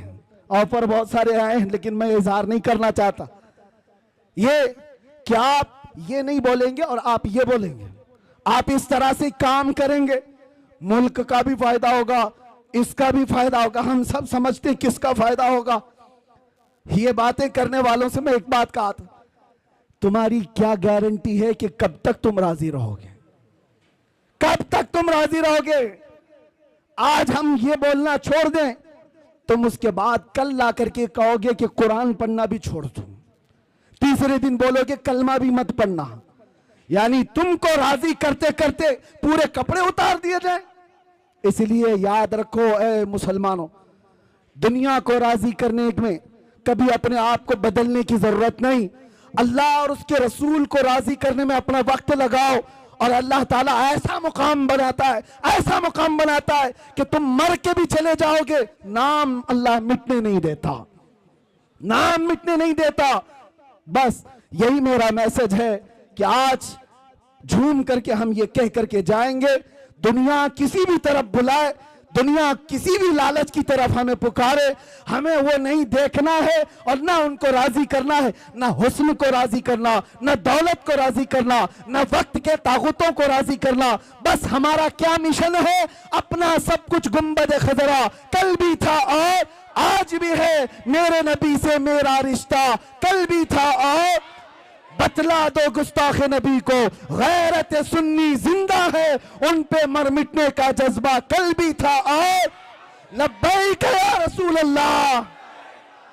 ऑफर बहुत सारे आए हैं लेकिन मैं इजहार नहीं करना चाहता। ये क्या आप ये नहीं बोलेंगे और आप ये बोलेंगे, आप इस तरह से काम करेंगे, मुल्क का भी फायदा होगा, इसका भी फायदा होगा, हम सब समझते हैं किसका फायदा होगा। ये बातें करने वालों से मैं एक बात कहा था, तुम्हारी क्या गारंटी है कि कब तक तुम राजी रहोगे, कब तक तुम राजी रहोगे। आज हम ये बोलना छोड़ दें, तुम उसके बाद कल ला करके कहोगे कि कुरान पढ़ना भी छोड़ दो, तीसरे दिन बोलोगे कलमा भी मत पढ़ना। यानी तुमको राजी करते करते पूरे कपड़े उतार दिए जाए। इसलिए याद रखो ए मुसलमानों, दुनिया को राजी करने में कभी अपने आप को बदलने की जरूरत नहीं। अल्लाह और उसके रसूल को राजी करने में अपना वक्त लगाओ और अल्लाह ताला ऐसा मुकाम बनाता है, ऐसा मुकाम बनाता है कि तुम मर के भी चले जाओगे, नाम अल्लाह मिटने नहीं देता, नाम मिटने नहीं देता। बस यही मेरा मैसेज है कि आज झूम करके हम ये कह करके जाएंगे, दुनिया किसी भी तरफ बुलाए, दुनिया किसी भी लालच की तरफ हमें पुकारे, हमें वो नहीं देखना है और ना उनको राजी करना है, ना हुस्न को राजी करना, ना दौलत को राजी करना, ना वक्त के ताकतों को राजी करना। बस हमारा क्या मिशन है, अपना सब कुछ गुंबद खजरा, कल भी था और आज भी है, मेरे नबी से मेरा रिश्ता, कल भी था और बतला दो गुस्ताख नबी को, गैरत सुन्नी जिंदा है, उन पे मर मिटने का जज्बा कल भी था और लब्बैक या रसूल अल्लाह।